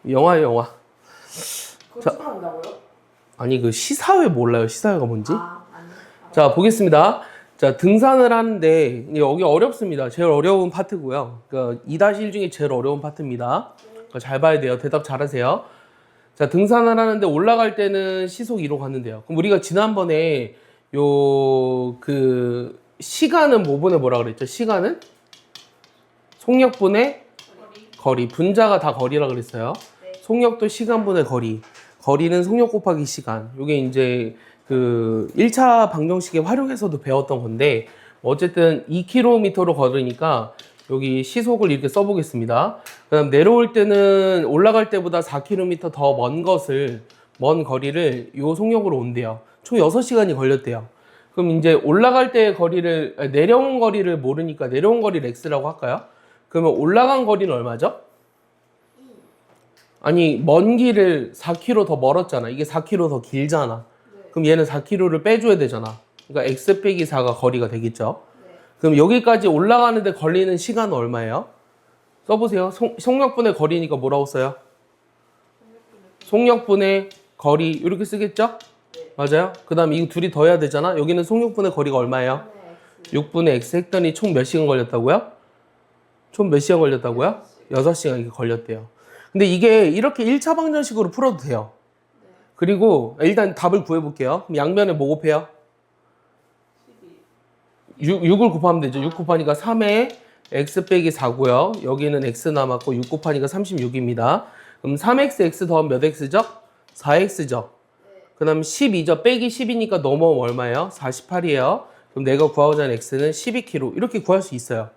영화예요, 영화. 그거 찍어본다고요? 아니 그 시사회 몰라요? 시사회가 뭔지? 아니. 자, 보겠습니다. 자, 등산을 하는데 여기 어렵습니다. 제일 어려운 파트고요. 그러니까 2-1 중에 제일 어려운 파트입니다. 그러니까 잘 봐야 돼요. 대답 잘하세요. 자, 등산을 하는데 올라갈 때는 시속 2로 갔는데요. 그럼 우리가 지난번에 그 시간은 뭐분의 뭐라 그랬죠? 시간은 속력분의 거리. 분자가 다 거리라 그랬어요. 속력도 시간분의 거리. 거리는 속력 곱하기 시간. 이게 이제 그 1차 방정식에 활용해서도 배웠던 건데 어쨌든 2km로 걸으니까 여기 시속을 이렇게 써보겠습니다. 그 다음 내려올 때는 올라갈 때보다 4km 더 먼 거리를 요 속력으로 온대요. 총 6시간이 걸렸대요. 그럼 이제 올라갈 때 거리를, 내려온 거리를 모르니까 내려온 거리를 x라고 할까요? 그러면 올라간 거리는 얼마죠? 아니, 먼 길을 4km 더 멀었잖아. 이게 4km 더 길잖아. 그럼 얘는 4km를 빼줘야 되잖아. 그러니까 x 빼기 4가 거리가 되겠죠. 그럼 여기까지 올라가는데 걸리는 시간은 얼마예요? 써보세요. 속력분의 거리니까 뭐라고 써요? 속력분의 거리 이렇게 쓰겠죠? 맞아요? 그 다음에 이거 둘이 더해야 되잖아. 여기는 속력분의 거리가 얼마예요? 6분의 x 했더니 총 몇 시간 걸렸다고요? 총 몇 시간 걸렸다고요? 6시간 이렇게 걸렸대요. 근데 이게 이렇게 1차 방정식으로 풀어도 돼요. 그리고 일단 답을 구해볼게요. 그럼 양면에 뭐 곱해요? 6을 곱하면 되죠. 6 곱하니까 3에 x 빼기 4고요. 여기는 x 남았고 6 곱하니까 36입니다. 그럼 3x 더하면 몇 x죠? 4x죠. 그 다음 12죠. 빼기 10이니까 넘어오면 얼마예요? 48이에요. 그럼 내가 구하고자 하는 x는 12kg. 이렇게 구할 수 있어요.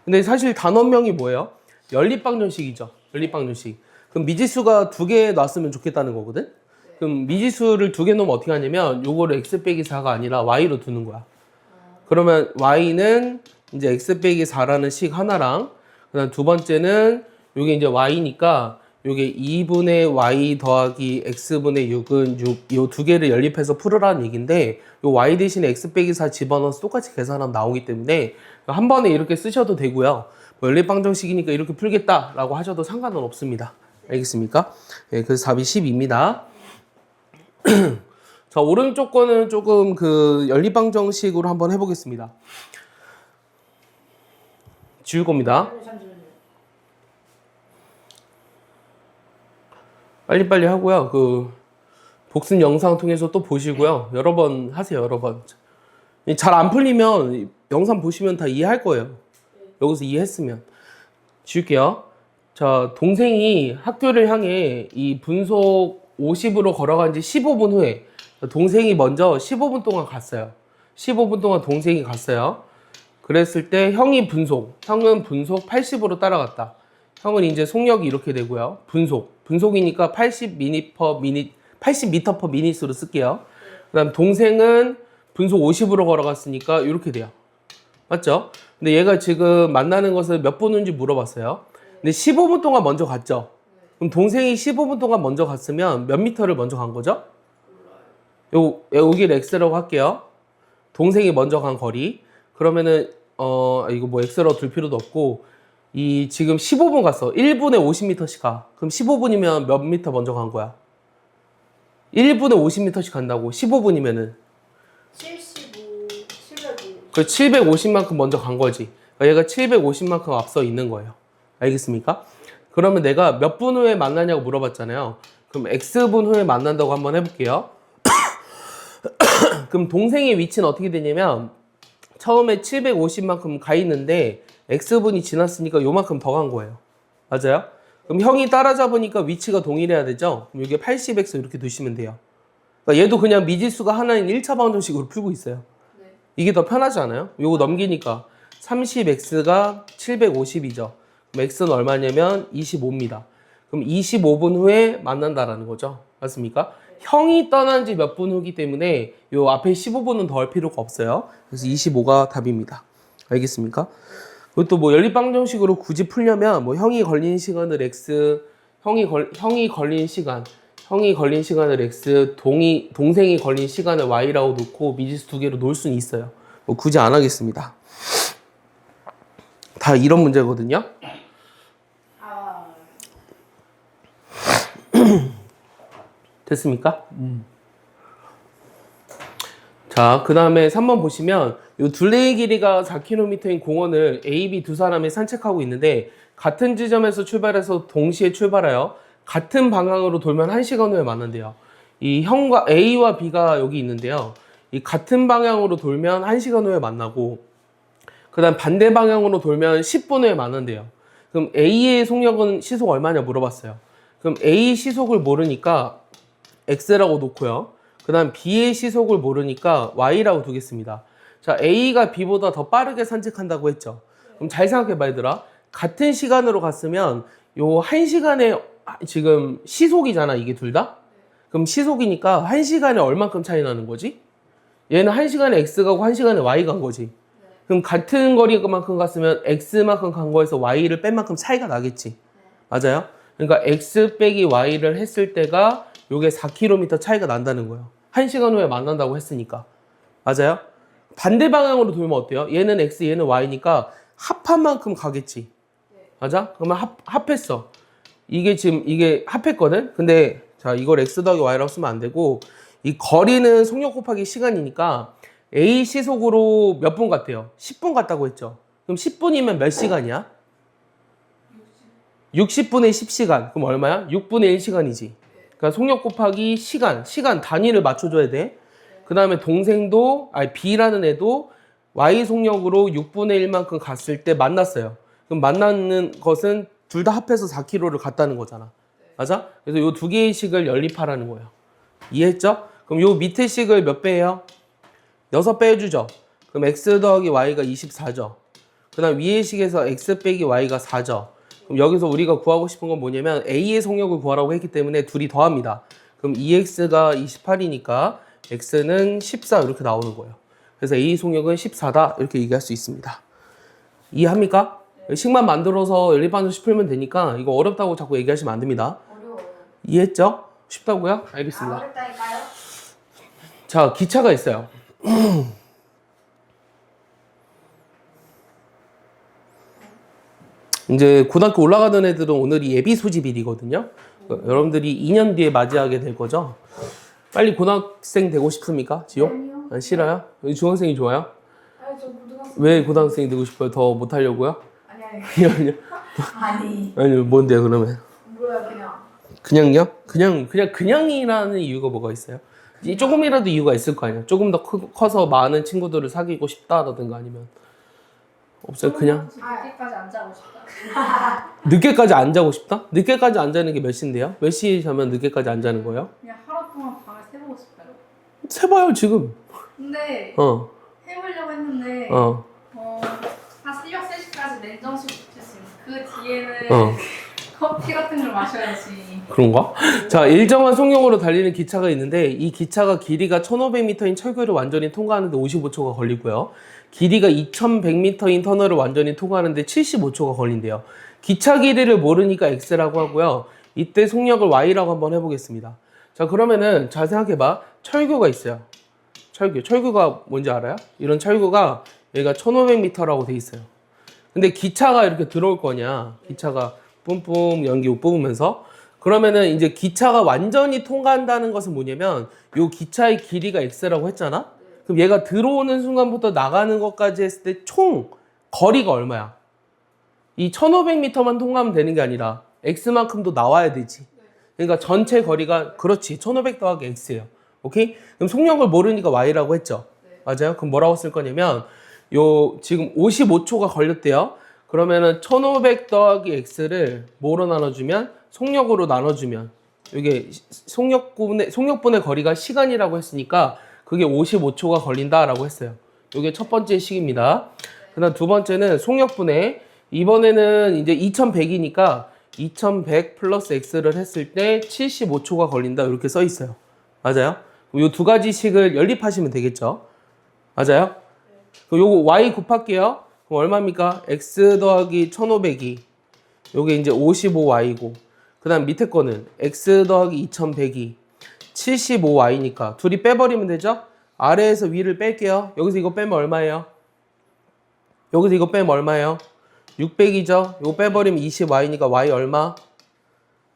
근데 사실 단원명이 뭐예요? 연립방정식이죠. 연립방정식. 그럼 미지수가 2개 놨으면 좋겠다는 거거든? 그럼 미지수를 2개 놓으면 어떻게 하냐면 요거를 x 빼기 4가 아니라 y로 두는 거야. 그러면 y는 이제 x 빼기 4라는 식 하나랑 그다음 두 번째는 요게 이제 y니까 요게 2분의 y 더하기 x분의 6은 6, 요 두 개를 연립해서 풀으라는 얘기인데 요 y 대신에 x 빼기 4 집어넣어서 똑같이 계산하면 나오기 때문에 한 번에 이렇게 쓰셔도 되고요. 뭐 연립방정식이니까 이렇게 풀겠다라고 하셔도 상관은 없습니다. 알겠습니까? 네, 그래서 답이 10입니다. 자, 오른쪽 거는 조금 그 연립방정식으로 한번 해보겠습니다. 지울 겁니다. 빨리빨리 하고요. 그 복습 영상 통해서 또 보시고요. 여러 번 하세요. 여러 번. 잘 안 풀리면 영상 보시면 다 이해할 거예요. 여기서 이해했으면. 지울게요. 자, 동생이 학교를 향해 이 분속 50으로 걸어간 지 15분 후에 동생이 먼저 15분 동안 갔어요. 15분 동안 동생이 갔어요. 그랬을 때 형은 분속 80으로 따라갔다. 형은 이제 속력이 이렇게 되고요. 분속이니까 80m per minute로 쓸게요. 그 다음 동생은 분속 50으로 걸어갔으니까 이렇게 돼요. 맞죠? 근데 얘가 지금 만나는 것을 몇 분 후인지 물어봤어요. 근데 15분 동안 먼저 갔죠? 그럼 동생이 15분 동안 먼저 갔으면 몇 미터를 먼저 간 거죠? 여기를 x라고 할게요. 동생이 먼저 간 거리. 그러면은 이거 뭐 x라고 둘 필요도 없고 이 지금 15분 갔어. 1분에 50m씩 가. 그럼 15분이면 몇 미터 먼저 간 거야? 1분에 50m씩 간다고. 15분이면은 750. 그 750만큼 먼저 간 거지. 그러니까 얘가 750만큼 앞서 있는 거예요. 알겠습니까? 그러면 내가 몇 분 후에 만나냐고 물어봤잖아요. 그럼 x분 후에 만난다고 한번 해볼게요. 그럼 동생의 위치는 어떻게 되냐면 처음에 750만큼 가 있는데 x분이 지났으니까 요만큼 더 간 거예요. 맞아요? 그럼 형이 따라잡으니까 위치가 동일해야 되죠? 그럼 이게 80x 이렇게 두시면 돼요. 그러니까 얘도 그냥 미지수가 하나인 1차 방정식으로 풀고 있어요. 이게 더 편하지 않아요? 요거 넘기니까 30x가 750이죠. 그럼 x는 얼마냐면 25입니다. 그럼 25분 후에 만난다라는 거죠. 맞습니까? 형이 떠난 지 몇 분 후기 때문에 요 앞에 15분은 더 할 필요가 없어요. 그래서 25가 답입니다. 알겠습니까? 그것도 뭐 연립방정식으로 굳이 풀려면 뭐 형이 걸린 시간을 x, 형이 걸린 시간을 x, 동생이 걸린 시간을 y라고 놓고 미지수 두 개로 놓을 수는 있어요. 뭐 굳이 안 하겠습니다. 다 이런 문제거든요. 됐습니까? 자, 그 다음에 3번 보시면 요 둘레의 길이가 4km인 공원을 A, B 두 사람이 산책하고 있는데 같은 지점에서 출발해서 동시에 출발하여 같은 방향으로 돌면 1시간 후에 만난대요. 이 형과 A와 B가 여기 있는데요. 이 같은 방향으로 돌면 1시간 후에 만나고 그 다음 반대 방향으로 돌면 10분 후에 만난대요. 그럼 A의 속력은 시속 얼마냐 물어봤어요. 그럼 A 시속을 모르니까 X라고 놓고요. 그 다음 B의 시속을 모르니까 Y라고 두겠습니다. 자, A가 B보다 더 빠르게 산책한다고 했죠. 그럼 잘 생각해봐 얘들아. 같은 시간으로 갔으면 요 1시간에 지금 시속이잖아 이게 둘 다. 그럼 시속이니까 1시간에 얼만큼 차이 나는 거지? 얘는 1시간에 X 가고 1시간에 Y 간 거지. 그럼 같은 거리만큼 갔으면 X만큼 간 거에서 Y를 뺀 만큼 차이가 나겠지. 맞아요? 그러니까 X 빼기 Y를 했을 때가 요게 4km 차이가 난다는 거예요. 1시간 후에 만난다고 했으니까. 맞아요? 반대 방향으로 돌면 어때요? 얘는 X, 얘는 Y니까 합한 만큼 가겠지. 맞아? 그러면 합했어. 이게 지금 이게 합했거든? 근데 자, 이걸 X 더하기 Y라고 쓰면 안 되고 이 거리는 속력 곱하기 시간이니까 A 시속으로 몇 분 갔대요? 10분 갔다고 했죠. 그럼 10분이면 몇 시간이야? 60분의 10시간. 그럼 얼마야? 6분의 1시간이지. 그러니까 속력 곱하기 시간 단위를 맞춰줘야 돼. 그 다음에 동생도, B라는 애도 Y 속력으로 6분의 1만큼 갔을 때 만났어요. 그럼 만나는 것은 둘 다 합해서 4km를 갔다는 거잖아. 맞아? 그래서 요 두 개의 식을 연립하라는 거예요. 이해했죠? 그럼 요 밑에 식을 몇 배예요? 6배 해주죠. 그럼 X 더하기 Y가 24죠. 그 다음 위의 식에서 X 빼기 Y가 4죠. 그럼 여기서 우리가 구하고 싶은 건 뭐냐면 A의 속력을 구하라고 했기 때문에 둘이 더합니다. 그럼 2X가 28이니까 X는 14 이렇게 나오는 거예요. 그래서 A 속력은 14다 이렇게 얘기할 수 있습니다. 이해합니까? 식만 만들어서 연립반응식 풀면 되니까 이거 어렵다고 자꾸 얘기하시면 안 됩니다. 어려워요. 이해했죠? 쉽다고요? 알겠습니다. 어렵다니까요? 자, 기차가 있어요. 이제 고등학교 올라가던 애들은 오늘이 예비 소집일이거든요. 여러분들이 2년 뒤에 맞이하게 될 거죠. 빨리 고등학생 되고 싶습니까? 지호? 아니요. 안 싫어요? 중학생이 좋아요? 아니 저 고등학생. 왜 고등학생이 되고 싶어요? 더 못하려고요? 아니 아니요. 아니. 아니 뭔데요 그러면? 뭐야 그냥. 그냥요? 그냥이라는 이유가 뭐가 있어요? 조금이라도 이유가 있을 거 아니에요. 조금 더 커서 많은 친구들을 사귀고 싶다라든가 아니면 없어요. 그냥 늦게까지 안 자고 싶다. 늦게까지 안 자고 싶다? 늦게까지 안 자는 게 몇 시인데요? 몇 시에 자면 늦게까지 안 자는 거예요? 그냥 하루 동안 밤을 새보고 싶어요. 세봐요 지금. 근데 해보려고 했는데 한 새벽 3시까지 냉정식 시켰으면 그 뒤에는 커피 같은 걸 마셔야지. 그런가? 자, 일정한 속력으로 달리는 기차가 있는데 이 기차가 길이가 1500m인 철교를 완전히 통과하는데 55초가 걸리고요. 길이가 2100m인 터널을 완전히 통과하는데 75초가 걸린대요. 기차 길이를 모르니까 X라고 하고요. 이때 속력을 Y라고 한번 해보겠습니다. 자, 그러면은 잘 생각해봐. 철교가 있어요. 철교가 뭔지 알아요? 이런 철교가 여기가 1500m라고 돼 있어요. 근데 기차가 이렇게 들어올 거냐? 기차가 뿜뿜 연기 뽑으면서 그러면은 이제 기차가 완전히 통과한다는 것은 뭐냐면 요 기차의 길이가 X라고 했잖아? 그럼 얘가 들어오는 순간부터 나가는 것까지 했을 때 총 거리가 얼마야? 이 1500m만 통과하면 되는 게 아니라 X만큼도 나와야 되지. 그러니까 전체 거리가 그렇지 1500 더하기 X예요. 오케이? 그럼 속력을 모르니까 Y라고 했죠? 맞아요? 그럼 뭐라고 쓸 거냐면 요 지금 55초가 걸렸대요. 그러면은 1500 더하기 X를 뭐로 나눠주면? 속력으로 나눠주면 이게 속력분의 거리가 시간이라고 했으니까 그게 55초가 걸린다라고 했어요. 이게 첫 번째 식입니다. 그 다음 두 번째는 속력분의 이번에는 이제 2100이니까 2100 플러스 X를 했을 때 75초가 걸린다 이렇게 써 있어요. 맞아요? 이 두 가지 식을 연립하시면 되겠죠. 맞아요? 요거 Y 곱할게요. 그럼 얼마입니까? X 더하기 1500이 요게 이제 55Y고 그 다음 밑에 거는 X 더하기 2100이 75Y니까 둘이 빼버리면 되죠? 아래에서 위를 뺄게요. 여기서 이거 빼면 얼마예요? 여기서 이거 빼면 얼마예요? 600이죠? 이거 빼버리면 20Y니까 Y 얼마?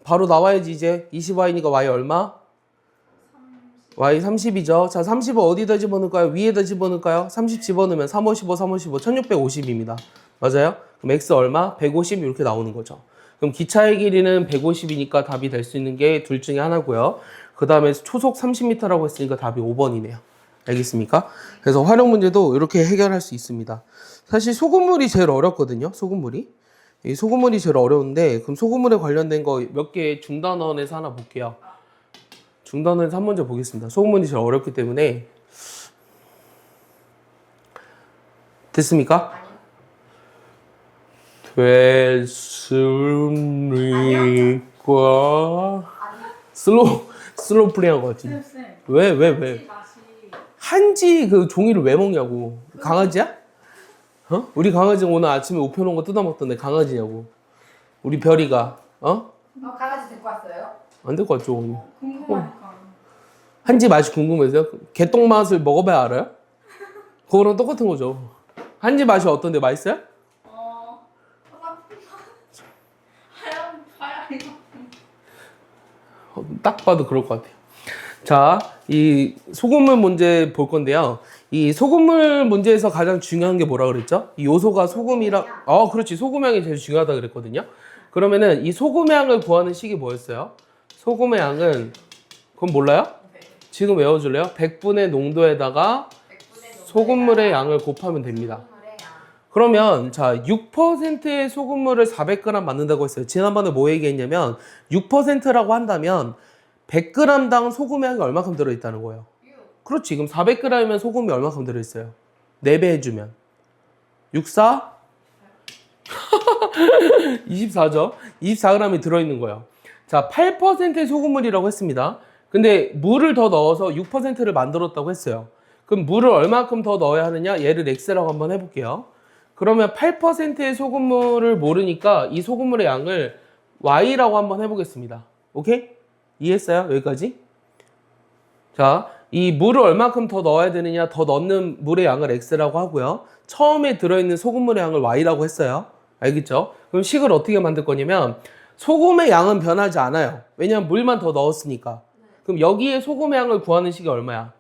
바로 나와야지 이제 20Y니까 Y 얼마? y 30이죠. 자, 30을 어디다 집어넣을까요? 위에다 집어넣을까요? 30 집어넣으면 3, 5, 15, 3, 5, 15, 1650입니다. 맞아요? 그럼 x 얼마? 150 이렇게 나오는 거죠. 그럼 기차의 길이는 150이니까 답이 될 수 있는 게 둘 중에 하나고요. 그 다음에 초속 30m라고 했으니까 답이 5번이네요. 알겠습니까? 그래서 활용 문제도 이렇게 해결할 수 있습니다. 사실 소금물이 제일 어렵거든요. 소금물이. 이 소금물이 제일 어려운데 그럼 소금물에 관련된 거 몇 개 중단원에서 하나 볼게요. 중단원에서 한 문제 보겠습니다. 소금물이 제일 어렵기 때문에. 됐습니까? 됐습니까? 슬로우 플레이한 것 같지? 쌤. 왜? 한지 그 종이를 왜 먹냐고. 강아지야? 어? 우리 강아지 오늘 아침에 우편온 거 뜯어 먹던데 강아지냐고. 우리 별이가 강아지 데리고 왔어요? 안 될 것 같죠 오늘. 궁금하니까. 한지 맛이 궁금해서요? 개똥 맛을 먹어봐야 알아요? 그거랑 똑같은 거죠. 한지 맛이 어떤데 맛있어요? 하얀 딱 봐도 그럴 것 같아요. 자, 이 소금물 문제 볼 건데요. 이 소금물 문제에서 가장 중요한 게 뭐라 그랬죠? 이 요소가 소금이랑, 그렇지. 소금향이 제일 중요하다 그랬거든요. 그러면은 이 소금향을 구하는 식이 뭐였어요? 소금의 양은, 그건 몰라요? 지금 외워줄래요? 100분의 농도에다가 소금물의 양을 곱하면 됩니다. 그러면 자 6%의 소금물을 400g 만든다고 했어요. 지난번에 뭐 얘기했냐면 6%라고 한다면 100g당 소금의 양이 얼마큼 들어있다는 거예요. 그렇지. 그럼 400g이면 소금이 얼마큼 들어있어요? 4배 해주면 64? 24죠. 24g이 들어있는 거예요. 자 8%의 소금물이라고 했습니다. 근데 물을 더 넣어서 6%를 만들었다고 했어요. 그럼 물을 얼마큼 더 넣어야 하느냐? 얘를 x라고 한번 해볼게요. 그러면 8%의 소금물을 모르니까 이 소금물의 양을 y라고 한번 해보겠습니다. 오케이? 이해했어요? 여기까지? 자, 이 물을 얼마큼 더 넣어야 되느냐, 더 넣는 물의 양을 x라고 하고요. 처음에 들어있는 소금물의 양을 y라고 했어요. 알겠죠? 그럼 식을 어떻게 만들 거냐면 소금의 양은 변하지 않아요. 왜냐면 물만 더 넣었으니까. 그럼 여기에 소금의 양을 구하는 식이 얼마야?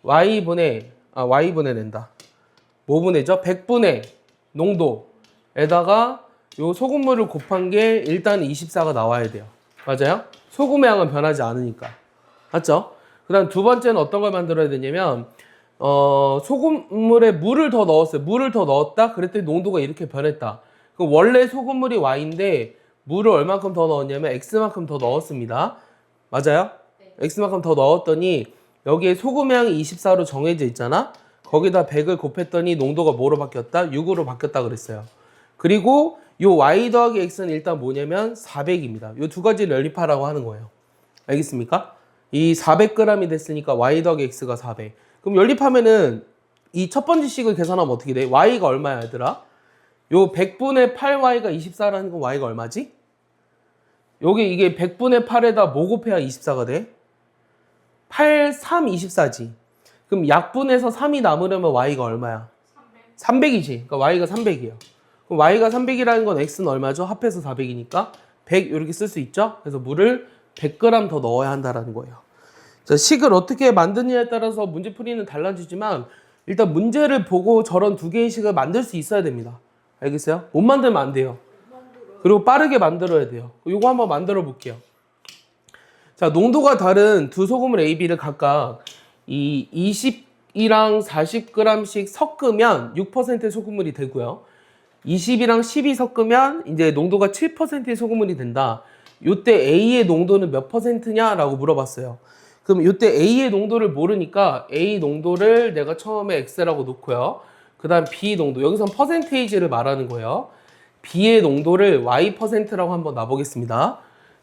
y분의 낸다. 뭐 분의죠? 100분의 농도에다가 요 소금물을 곱한 게 일단 24가 나와야 돼요. 맞아요? 소금의 양은 변하지 않으니까. 맞죠? 그 다음 두 번째는 어떤 걸 만들어야 되냐면 소금물에 물을 더 넣었어요. 물을 더 넣었다? 그랬더니 농도가 이렇게 변했다. 그럼 원래 소금물이 y인데 물을 얼마큼 더 넣었냐면 x만큼 더 넣었습니다. 맞아요? x만큼 더 넣었더니 여기에 소금의 양이 24로 정해져 있잖아? 거기다 100을 곱했더니 농도가 뭐로 바뀌었다? 6으로 바뀌었다 그랬어요. 그리고 요 y 더하기 x는 일단 뭐냐면 400입니다. 요 두 가지를 연립하라고 하는 거예요. 알겠습니까? 이 400g이 됐으니까 y 더하기 x가 400. 그럼 연립하면은 이 첫 번째 식을 계산하면 어떻게 돼? y가 얼마야 얘들아? 요 100분의 8y가 24라는 건 y가 얼마지? 여기 이게 100분의 8에다 뭐 곱해야 24가 돼? 8, 3, 24지. 그럼 약분해서 3이 남으려면 y가 얼마야? 300이지. 그러니까 y가 300이에요. 그럼 y가 300이라는 건 x는 얼마죠? 합해서 400이니까 100 이렇게 쓸 수 있죠? 그래서 물을 100g 더 넣어야 한다는 거예요. 자, 식을 어떻게 만드느냐에 따라서 문제풀이는 달라지지만 일단 문제를 보고 저런 두 개의 식을 만들 수 있어야 됩니다. 알겠어요? 못 만들면 안 돼요. 그리고 빠르게 만들어야 돼요. 이거 한번 만들어 볼게요. 자, 농도가 다른 두 소금물 A, B를 각각 이 20이랑 40g씩 섞으면 6%의 소금물이 되고요. 20이랑 12 섞으면 이제 농도가 7%의 소금물이 된다. 요때 A의 농도는 몇 %냐라고 물어봤어요. 그럼 요때 A의 농도를 모르니까 A 농도를 내가 처음에 X라고 놓고요. 그 다음 B 농도, 여기선 퍼센테이지를 말하는 거예요. B의 농도를 Y%라고 한번 놔보겠습니다.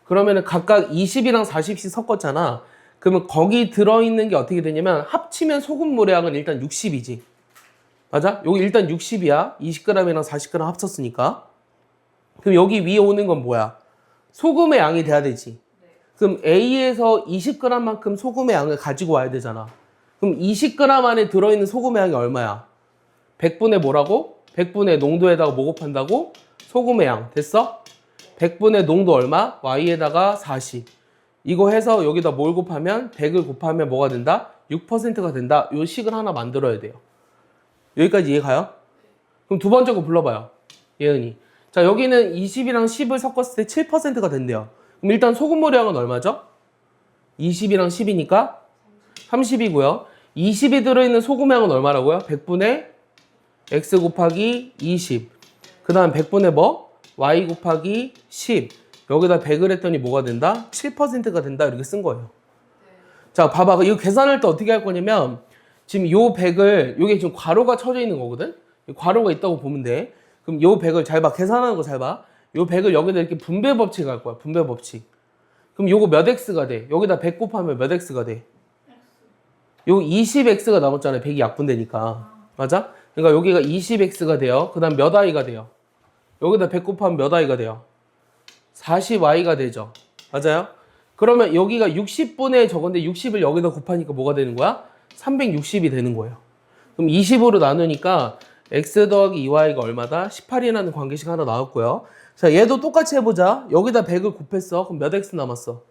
그러면은 각각 20이랑 40씩 섞었잖아. 그러면 거기 들어있는 게 어떻게 되냐면 합치면 소금물의 양은 일단 60이지. 맞아? 여기 일단 60이야. 20g이랑 40g 합쳤으니까. 그럼 여기 위에 오는 건 뭐야? 소금의 양이 돼야 되지. 그럼 A에서 20g만큼 소금의 양을 가지고 와야 되잖아. 그럼 20g 안에 들어있는 소금의 양이 얼마야? 100분의 뭐라고? 100분의 농도에다가 뭐 곱한다고? 소금의 양. 됐어? 100분의 농도 얼마? Y에다가 40. 이거 해서 여기다 뭘 곱하면 100을 곱하면 뭐가 된다? 6%가 된다. 요 식을 하나 만들어야 돼요. 여기까지 이해 가요? 그럼 두 번째 거 불러봐요. 예은이. 자, 여기는 20이랑 10을 섞었을 때 7%가 된대요. 그럼 일단 소금물량은 얼마죠? 20이랑 10이니까 30이고요. 20이 들어있는 소금량은 얼마라고요? 100분의 x 곱하기 20. 그 다음 100분의 뭐? y 곱하기 10. 여기다 100을 했더니 뭐가 된다? 7%가 된다. 이렇게 쓴 거예요. 자, 봐봐. 이거 계산할 때 어떻게 할 거냐면 지금 요 100을, 요게 지금 괄호가 쳐져 있는 거거든? 괄호가 있다고 보면 돼. 그럼 요 100을 잘 봐. 계산하는 거 잘 봐. 요 100을 여기다 이렇게 분배 법칙 할 거야. 분배 법칙. 그럼 요거 몇 x가 돼? 여기다 100 곱하면 몇 x가 돼? 요 20x가 남았잖아요. 100이 약분되니까. 맞아? 그러니까 여기가 20x가 돼요. 그 다음 몇 i가 돼요? 여기다 100 곱하면 몇 i가 돼요? 40y가 되죠. 맞아요? 그러면 여기가 60분의 저건데 60을 여기다 곱하니까 뭐가 되는 거야? 360이 되는 거예요. 그럼 20으로 나누니까 x 더하기 2y가 얼마다? 18이라는 관계식 하나 나왔고요. 자, 얘도 똑같이 해보자. 여기다 100을 곱했어. 그럼 몇 x 남았어?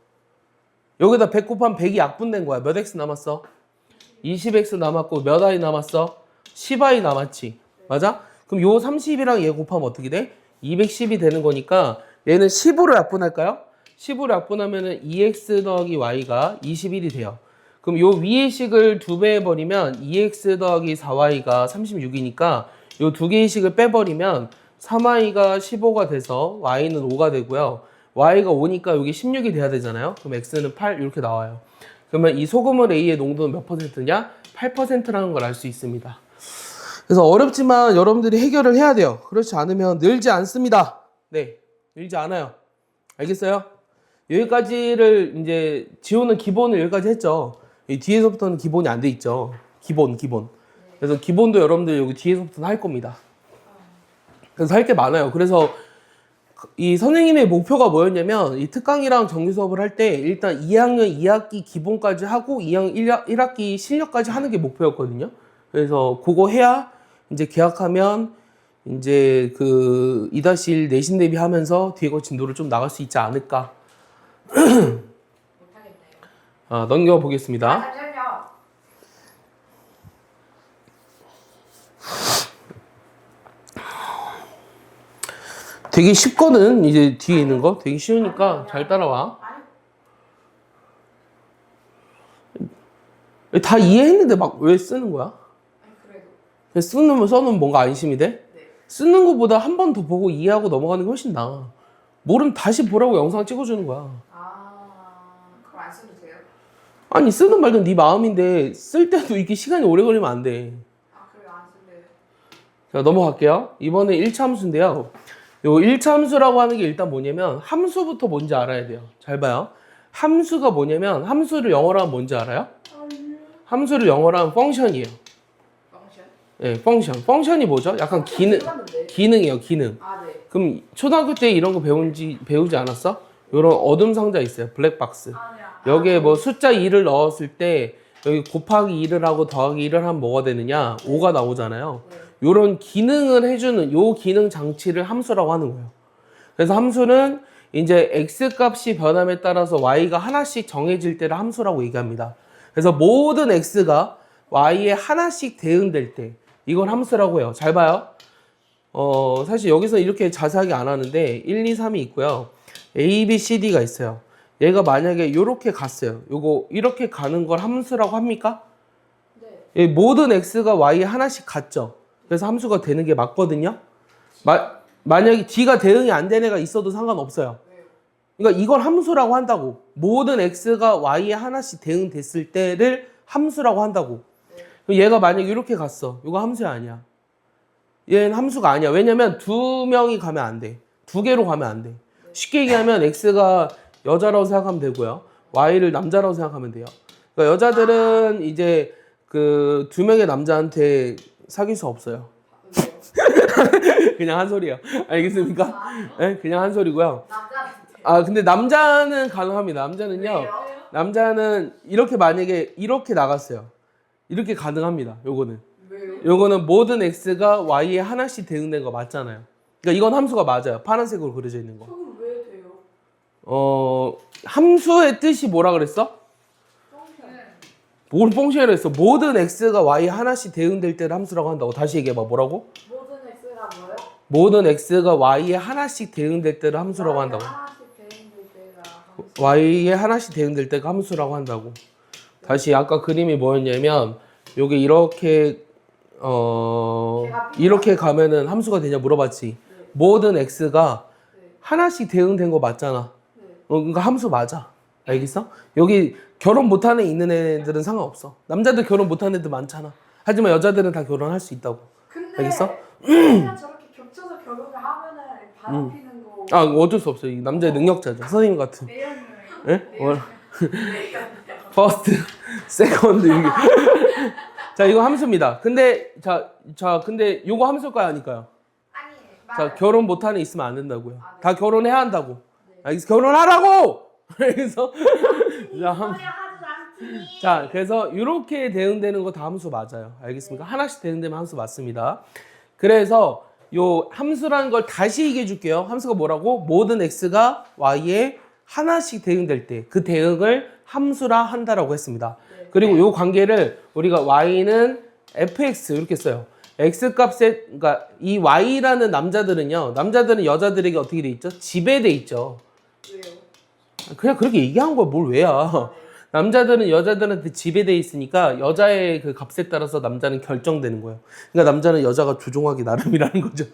여기다 100 곱하면 100이 약분된 거야. 몇 x 남았어? 20x 남았고 몇 i 남았어? 10i 남았지. 맞아? 그럼 요 30이랑 얘 곱하면 어떻게 돼? 210이 되는 거니까 얘는 10으로 약분할까요? 10으로 약분하면은 2x 더하기 y가 21이 돼요. 그럼 요 위의 식을 2배 해버리면 2x 더하기 4y가 36이니까 요 두 개의 식을 빼버리면 3y가 15가 돼서 y는 5가 되고요. y가 5니까 여기 16이 돼야 되잖아요. 그럼 x는 8 이렇게 나와요. 그러면 이 소금물 A의 농도는 몇 퍼센트냐? 8%라는 걸 알 수 있습니다. 그래서 어렵지만 여러분들이 해결을 해야 돼요. 그렇지 않으면 늘지 않습니다. 네, 늘지 않아요. 알겠어요? 여기까지를 이제 지호는 기본을 여기까지 했죠. 이 뒤에서부터는 기본이 안 돼 있죠. 기본. 그래서 기본도 여러분들 여기 뒤에서부터는 할 겁니다. 그래서 할 게 많아요. 그래서 이 선생님의 목표가 뭐였냐면 이 특강이랑 정규 수업을 할 때 일단 2학년 2학기 기본까지 하고 2학년 1학기 실력까지 하는 게 목표였거든요. 그래서 그거 해야 이제 계약하면 이제 그 2-1 내신 대비하면서 뒤에 거 진도를 좀 나갈 수 있지 않을까. 못하겠네요. 넘겨보겠습니다. 잠시만요. 되게 쉽거든. 이제 뒤에 있는 거 되게 쉬우니까 잘 따라와. 다 이해했는데 막 왜 쓰는 거야? 아니 그래도. 그냥 써놓으면 뭔가 안심이 돼? 네. 쓰는 것보다 한 번 더 보고 이해하고 넘어가는 게 훨씬 나아. 모르면 다시 보라고 영상 찍어주는 거야. 그럼 안 써도 돼요? 아니 쓰든 말든 네 마음인데 쓸 때도 이렇게 시간이 오래 걸리면 안 돼. 그래요 안 쓸래요. 자, 넘어갈게요. 이번에 1차 함수인데요. 요 1차 함수라고 하는 게 일단 뭐냐면 함수부터 뭔지 알아야 돼요. 잘 봐요. 함수가 뭐냐면 함수를 영어로 하면 뭔지 알아요? 함수를 영어로 하면 펑션이에요. 펑션? 네, 펑션. 펑션이 뭐죠? 약간 기능이에요, 기능. 네. 그럼 초등학교 때 이런 거 배우지 않았어? 요런 어둠 상자 있어요. 블랙박스. 여기에 뭐 숫자 2를 넣었을 때 여기 곱하기 2를 하고 더하기 1을 하면 뭐가 되느냐? 5가 나오잖아요. 요런 기능을 해주는 요 기능 장치를 함수라고 하는 거예요. 그래서 함수는 이제 x 값이 변함에 따라서 y가 하나씩 정해질 때를 함수라고 얘기합니다. 그래서 모든 x가 y에 하나씩 대응될 때 이걸 함수라고 해요. 잘 봐요. 사실 여기서 이렇게 자세하게 안 하는데 1, 2, 3이 있고요. a, b, c, d가 있어요. 얘가 만약에 이렇게 갔어요. 요거 이렇게 가는 걸 함수라고 합니까? 네. 모든 x가 y에 하나씩 갔죠. 그래서 함수가 되는 게 맞거든요. 만약에 d가 대응이 안 된 애가 있어도 상관없어요. 그러니까 이걸 함수라고 한다고. 모든 x가 y에 하나씩 대응됐을 때를 함수라고 한다고. 얘가 만약에 이렇게 갔어. 이거 함수야 아니야. 얘는 함수가 아니야. 왜냐면 두 명이 가면 안 돼. 두 개로 가면 안 돼. 쉽게 얘기하면 x가 여자라고 생각하면 되고요. y를 남자라고 생각하면 돼요. 그러니까 여자들은 이제 그 두 명의 남자한테 사귈 수 없어요. 그냥 한 소리예요. 알겠습니까? 네, 그냥 한 소리고요. 근데 남자는 가능합니다. 남자는요. 남자는 이렇게 만약에 이렇게 나갔어요. 이렇게 가능합니다. 요거는. 요거는 모든 x가 y에 하나씩 대응된 거 맞잖아요. 그러니까 이건 함수가 맞아요. 파란색으로 그려져 있는 거. 그럼 왜 돼요? 함수의 뜻이 뭐라 그랬어? 뭘 뽕시라 했어? 모든 x가 y 하나씩 대응될 때를 함수라고 한다고. 다시 얘기해봐. 뭐라고? 모든 x가 뭐요? 모든 x가 y에 하나씩 대응될 때를 함수라고 한다고. 하나씩 대응될 때가 y에 하나씩 대응될 때가 함수라고 한다고. 다시 아까 그림이 뭐였냐면 요게 이렇게 이렇게 가면은 함수가 되냐 물어봤지. 모든 x가 하나씩 대응된 거 맞잖아. 그러니까 함수 맞아. 알겠어? 여기 결혼 못하는 애 있는 애들은 상관없어. 남자들 결혼 못하는 애들 많잖아. 하지만 여자들은 다 결혼할 수 있다고. 근데 알겠어? 그냥 저렇게 겹쳐서 결혼을 하면은 바람 피는 거 아 어쩔 수 없어. 이 남자의 능력자죠. 선생님 같은. 내연을 예? 퍼스트, 세컨드 이게. 자 이거 함수입니다. 근데 근데 요거 함수일까요 아닐까요? 아니 자 결혼 못하는 애 있으면 안 된다고요. 다 결혼해야 한다고. 알겠어? 결혼하라고. 그래서 자 그래서 이렇게 대응되는 거 다 함수 맞아요. 알겠습니까? 하나씩 대응되면 함수 맞습니다. 그래서 요 함수라는 걸 다시 얘기해 줄게요. 함수가 뭐라고? 모든 x가 y에 하나씩 대응될 때 그 대응을 함수라 한다라고 했습니다. 그리고 요 관계를 우리가 y는 fx 이렇게 써요. x 값에 그러니까 이 y라는 남자들은 여자들에게 어떻게 돼 있죠? 지배돼 있죠. 왜요? 그냥 그렇게 얘기한 거야. 뭘 왜야. 남자들은 여자들한테 지배돼 있으니까 여자의 그 값에 따라서 남자는 결정되는 거예요. 그러니까 남자는 여자가 조종하기 나름이라는 거죠.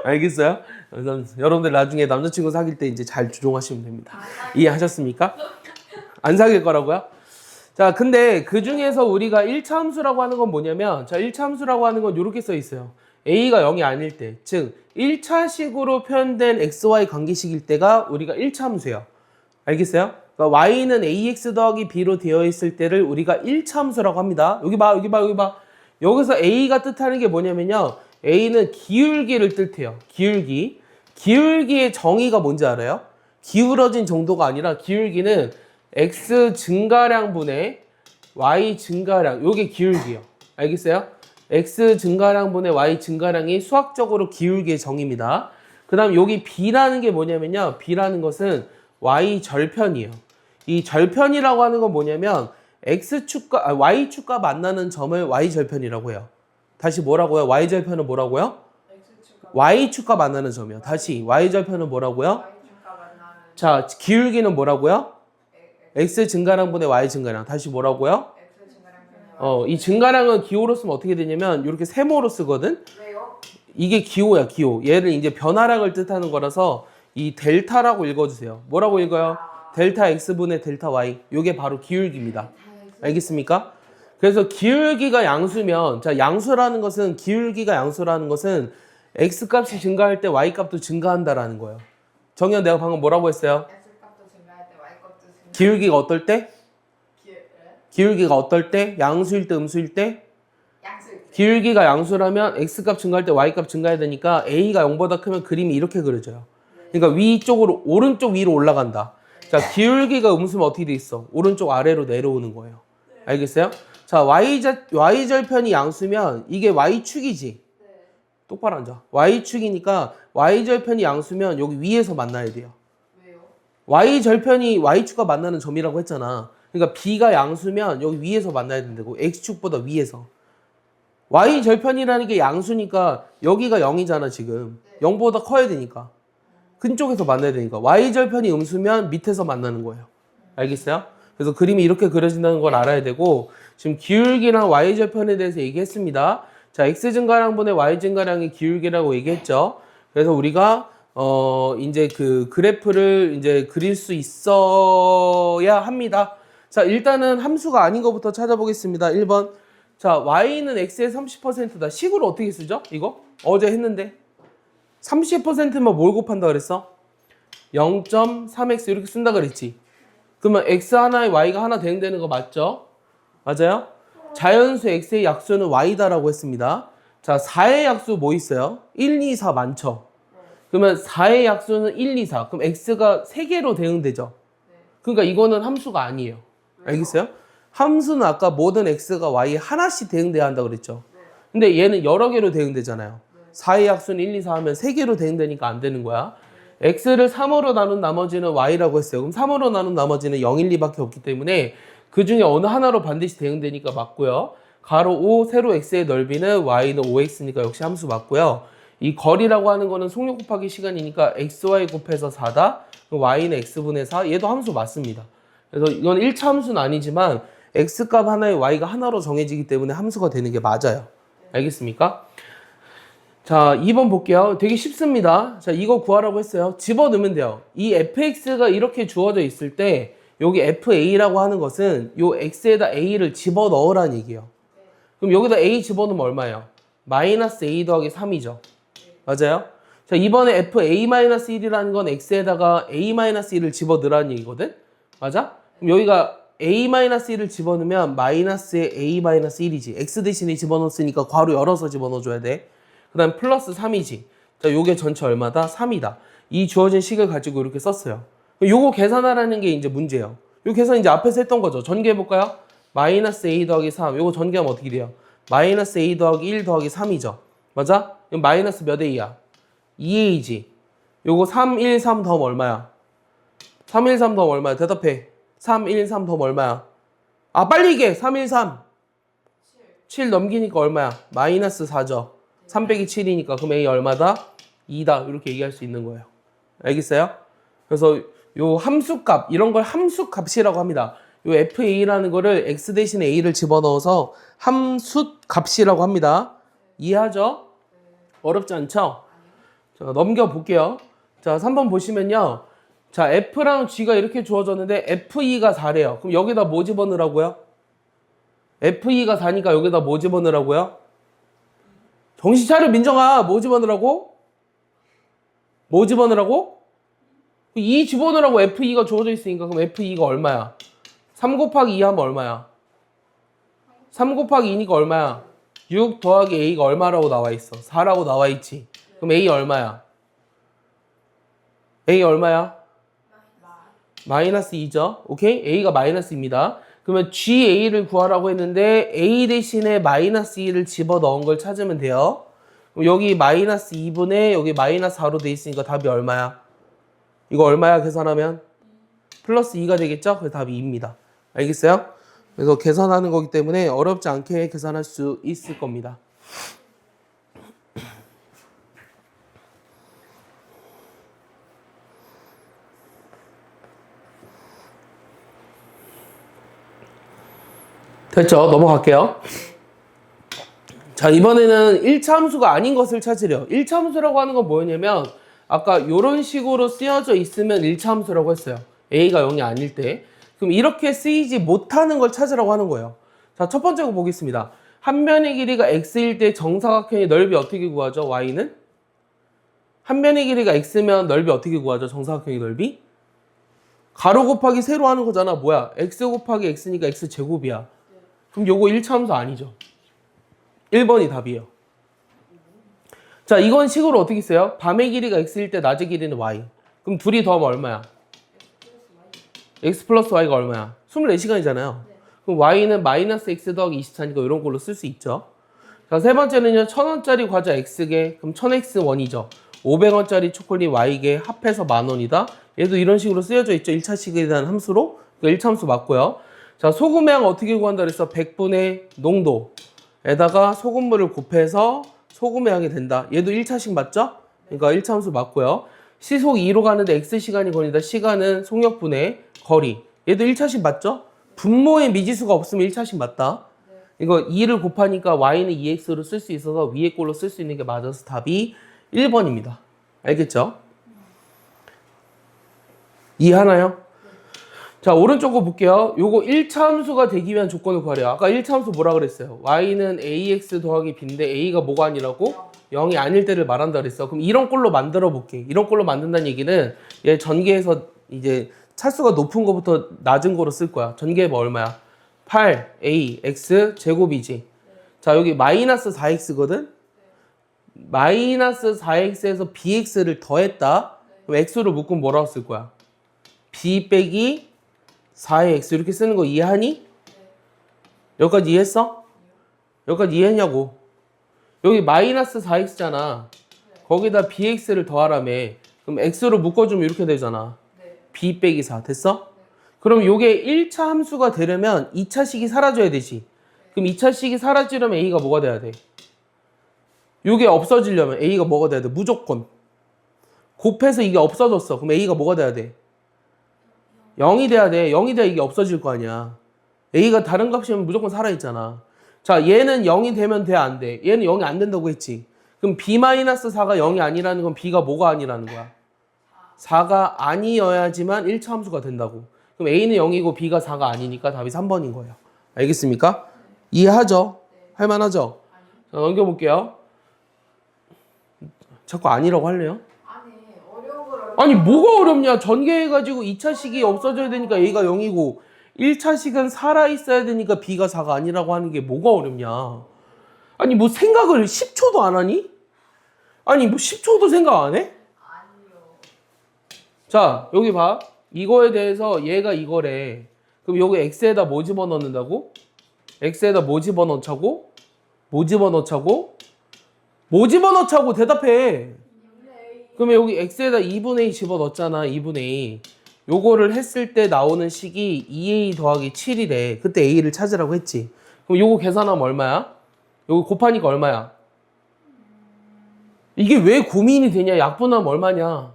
알겠어요? 그래서 여러분들 나중에 남자친구 사귈 때 이제 잘 조종하시면 됩니다. 이해하셨습니까? 안 사귈 거라고요? 자, 근데 그 중에서 우리가 1차 함수라고 하는 건 뭐냐면, 자, 1차 함수라고 하는 건 이렇게 써 있어요. A가 0이 아닐 때, 즉 1차식으로 표현된 XY 관계식일 때가 우리가 1차 함수예요. 알겠어요? 그러니까 Y는 AX 더하기 B로 되어 있을 때를 우리가 1차 함수라고 합니다. 여기 봐. 여기서 A가 뜻하는 게 뭐냐면요. A는 기울기를 뜻해요. 기울기의 정의가 뭔지 알아요? 기울어진 정도가 아니라 기울기는 X 증가량분의 Y 증가량. 요게 기울기예요. 알겠어요? X 증가량분의 Y 증가량이 수학적으로 기울기의 정의입니다. 그 다음 여기 B라는 게 뭐냐면요. B라는 것은 Y 절편이에요. 이 절편이라고 하는 건 뭐냐면 Y축과 만나는 점을 Y절편이라고 해요. 다시 뭐라고요? Y절편은 뭐라고요? Y축과 만나는 점이요. 다시 Y절편은 뭐라고요? 자, 기울기는 뭐라고요? X 증가량분의 Y 증가량. 다시 뭐라고요? 이 증가량은 기호로 쓰면 어떻게 되냐면 이렇게 세모로 쓰거든? 왜요? 이게 기호야, 기호. 얘를 이제 변화량을 뜻하는 거라서 이 델타라고 읽어주세요. 뭐라고 읽어요? 델타 X분의 델타 Y. 요게 바로 기울기입니다. 알겠습니까? 그래서 기울기가 양수면, 자, 기울기가 양수라는 것은 X값이 증가할 때 Y값도 증가한다라는 거예요. 정현, 내가 방금 뭐라고 했어요? X값도 증가할 때 Y값도 증가. 기울기가 어떨 때? 기울기가 어떨 때? 양수일 때, 음수일 때? 양수일 때. 기울기가 양수라면 X값 증가할 때 Y값 증가해야 되니까 A가 0보다 크면 그림이 이렇게 그려져요. 그러니까 위쪽으로, 오른쪽 위로 올라간다. 자, 기울기가 음수면 어떻게 돼 있어? 오른쪽 아래로 내려오는 거예요. 알겠어요? 자, Y절편이 양수면 이게 Y축이지? 똑바로 앉아. Y축이니까 Y절편이 양수면 여기 위에서 만나야 돼요. 왜요? Y절편이 Y축과 만나는 점이라고 했잖아. 그러니까 B가 양수면 여기 위에서 만나야 된다고. X축보다 위에서. Y절편이라는 게 양수니까 여기가 0이잖아 지금. 0보다 커야 되니까. 큰 쪽에서 만나야 되니까. Y절편이 음수면 밑에서 만나는 거예요. 알겠어요? 그래서 그림이 이렇게 그려진다는 걸 알아야 되고, 지금 기울기랑 Y절편에 대해서 얘기했습니다. 자, X 증가량분의 Y 증가량이 기울기라고 얘기했죠. 그래서 우리가 이제 그 그래프를 이제 그릴 수 있어야 합니다. 자, 일단은 함수가 아닌 것부터 찾아보겠습니다. 1번. 자, Y는 X의 30%다. 식으로 어떻게 쓰죠? 이거? 어제 했는데. 30%면 뭘 곱한다 그랬어? 0.3x 이렇게 쓴다 그랬지. 그러면 x 하나에 y가 하나 대응되는 거 맞죠? 맞아요? 자연수 x의 약수는 y다라고 했습니다. 자, 4의 약수 뭐 있어요? 1, 2, 4 많죠? 그러면 4의 약수는 1, 2, 4. 그럼 x가 3개로 대응되죠? 그러니까 이거는 함수가 아니에요. 알겠어요? 함수는 아까 모든 x가 y에 하나씩 대응돼야 한다 그랬죠? 근데 얘는 여러 개로 대응되잖아요. 4의 약수는 1, 2, 4 하면 3개로 대응되니까 안 되는 거야. x를 3으로 나눈 나머지는 y라고 했어요. 그럼 3으로 나눈 나머지는 0, 1, 2밖에 없기 때문에 그 중에 어느 하나로 반드시 대응되니까 맞고요. 가로 5, 세로 x의 넓이는 y는 5x니까 역시 함수 맞고요. 이 거리라고 하는 거는 속력 곱하기 시간이니까 xy 곱해서 4다. y는 x분의 4. 얘도 함수 맞습니다. 그래서 이건 1차 함수는 아니지만 x값 하나에 y가 하나로 정해지기 때문에 함수가 되는 게 맞아요. 알겠습니까? 자, 2번 볼게요. 되게 쉽습니다. 자, 이거 구하라고 했어요. 집어넣으면 돼요. 이 fx가 이렇게 주어져 있을 때 여기 fa라고 하는 것은 요 x에다 a를 집어넣으라는 얘기예요. 그럼 여기다 a 집어넣으면 얼마예요? 마이너스 a 더하기 3이죠. 맞아요? 자, 이번에 fa-1이라는 건 x에다가 a-1을 집어넣으라는 얘기거든? 맞아? 그럼 여기가 a-1을 집어넣으면 마이너스에 a-1이지. x 대신에 집어넣었으니까 괄호 열어서 집어넣어줘야 돼. 그 다음 플러스 3이지. 자, 요게 전체 얼마다? 3이다. 이 주어진 식을 가지고 이렇게 썼어요. 요거 계산하라는 게 이제 문제예요. 요 계산 이제 앞에서 했던 거죠. 전개해볼까요? 마이너스 a 더하기 3. 요거 전개하면 어떻게 돼요? 마이너스 a 더하기 1 더하기 3이죠. 맞아? 이거 마이너스 몇 a야? 2a지. 요거 3, 1, 3 더하면 얼마야? 3, 1, 3 더하면 얼마야? 대답해. 3, 1, 3 더하면 얼마야? 아, 빨리 얘기해. 3, 1, 3. 7 넘기니까 얼마야? 마이너스 4죠. 3 빼기 7이니까 그럼 a 얼마다? 2다. 이렇게 얘기할 수 있는 거예요. 알겠어요? 그래서 요 함수값, 이런 걸 함수값이라고 합니다. 요 fa라는 거를 x 대신에 a를 집어넣어서 함수값이라고 합니다. 이해하죠? 어렵지 않죠? 자, 넘겨볼게요. 자, 3번 보시면요. 자, f랑 g가 이렇게 주어졌는데 fe가 4래요. 그럼 여기다 뭐 집어넣으라고요? fe가 4니까 여기다 뭐 집어넣으라고요? 정신 차려, 민정아. 뭐 집어넣으라고? 뭐 집어넣으라고? 2 집어넣으라고. fe가 주어져 있으니까. 그럼 fe가 얼마야? 3 곱하기 2 하면 얼마야? 3 곱하기 2니까 얼마야? 6 더하기 a가 얼마라고 나와 있어? 4라고 나와 있지. 그럼 a 얼마야? a 얼마야? 마이너스 2죠. 오케이? a가 마이너스입니다. 그러면 ga를 구하라고 했는데 a 대신에 마이너스 2를 집어넣은 걸 찾으면 돼요. 그럼 여기 마이너스 2분의 여기 마이너스 4로 돼 있으니까 답이 얼마야? 이거 얼마야 계산하면? 플러스 2가 되겠죠? 그래서 답이 2입니다. 알겠어요? 그래서 계산하는 거기 때문에 어렵지 않게 계산할 수 있을 겁니다. 됐죠? 넘어갈게요. 자, 이번에는 1차 함수가 아닌 것을 찾으래요. 1차 함수라고 하는 건 뭐였냐면 아까 이런 식으로 쓰여져 있으면 1차 함수라고 했어요. a가 0이 아닐 때. 그럼 이렇게 쓰이지 못하는 걸 찾으라고 하는 거예요. 자, 첫 번째 거 보겠습니다. 한 면의 길이가 x일 때 정사각형의 넓이 어떻게 구하죠? y는? 한 면의 길이가 x면 넓이 어떻게 구하죠? 정사각형의 넓이? 가로 곱하기 세로 하는 거잖아. 뭐야? x 곱하기 x니까 x제곱이야. 그럼 요거 1차 함수 아니죠? 1번이 답이에요. 자, 이건 식으로 어떻게 써요? 밤의 길이가 x일 때 낮의 길이는 y. 그럼 둘이 더하면 얼마야? x 플러스 y가 얼마야? 24시간이잖아요. 그럼 y는 마이너스 x 더하기 24니까 이런 걸로 쓸 수 있죠. 자, 세 번째는요. 1000원짜리 과자 x개. 그럼 1000x1이죠. 500원짜리 초콜릿 y개 합해서 10,000원이다. 얘도 이런 식으로 쓰여져 있죠. 1차식에 대한 함수로. 그러니까 1차 함수 맞고요. 자, 소금의 양 어떻게 구한다 그랬어? 100분의 농도에다가 소금물을 곱해서 소금의 양이 된다. 얘도 1차식 맞죠? 그러니까 1차 함수 맞고요. 시속 2로 가는데 x시간이 걸린다. 시간은 속력분의 거리. 얘도 1차식 맞죠? 분모에 미지수가 없으면 1차식 맞다. 이거 2를 곱하니까 y는 2x로 쓸 수 있어서 위에 걸로 쓸 수 있는 게 맞아서 답이 1번입니다. 알겠죠? 이해하나요? 자, 오른쪽 거 볼게요. 요거 1차 함수가 되기 위한 조건을 구하래요. 아까 1차 함수 뭐라 그랬어요? y는 ax 더하기 b인데 a가 뭐가 아니라고? 0이 아닐 때를 말한다 그랬어. 그럼 이런 꼴로 만들어 볼게. 이런 꼴로 만든다는 얘기는 얘 전개해서 이제 차수가 높은 거부터 낮은 거로 쓸 거야. 전개해봐 얼마야? 8ax 제곱이지. 자, 여기 마이너스 4x거든? 마이너스 4x에서 bx를 더했다. 그럼 x로 묶으면 뭐라고 쓸 거야? b 빼기 4의 x 이렇게 쓰는 거 이해하니? 여기까지 이해했어? 여기까지 이해했냐고. 여기 마이너스 4x잖아. 거기다 bx를 더하라며. 그럼 x로 묶어주면 이렇게 되잖아. 네. b 빼기 4 됐어? 그럼 요게 1차 함수가 되려면 2차식이 사라져야 되지. 그럼 2차식이 사라지려면 a가 뭐가 돼야 돼? 요게 없어지려면 a가 뭐가 돼야 돼? 무조건 곱해서 이게 없어졌어. 그럼 a가 뭐가 돼야 돼? 0이 돼야 돼. 0이 돼야 이게 없어질 거 아니야. a가 다른 값이면 무조건 살아있잖아. 자, 얘는 0이 되면 돼, 안 돼? 얘는 0이 안 된다고 했지. 그럼 b-4가 0이 아니라는 건 b가 뭐가 아니라는 거야? 4가 아니어야지만 1차 함수가 된다고. 그럼 a는 0이고 b가 4가 아니니까 답이 3번인 거예요. 알겠습니까? 이해하죠? 할만하죠? 자, 넘겨볼게요. 자꾸 아니라고 할래요? 아니 어려운 걸 아니 뭐가 어렵냐? 전개해가지고 2차식이 없어져야 되니까 a가 0이고 1차식은 살아있어야 되니까 b가 4가 아니라고 하는 게 뭐가 어렵냐? 아니 뭐 생각을 10초도 안 하니? 아니 뭐 10초도 생각 안 해? 아니요. 자 여기 봐. 이거에 대해서 얘가 이거래. 그럼 여기 x에다 뭐 집어넣는다고? x에다 뭐 집어넣자고? 뭐 집어넣자고? 뭐 집어넣자고 대답해. 그러면 여기 x에다 2분의 2 집어넣었잖아. 2분의 2. 요거를 했을 때 나오는 식이 2a 더하기 7이래. 그때 a를 찾으라고 했지. 그럼 요거 계산하면 얼마야? 요거 곱하니까 얼마야? 이게 왜 고민이 되냐? 약분하면 얼마냐?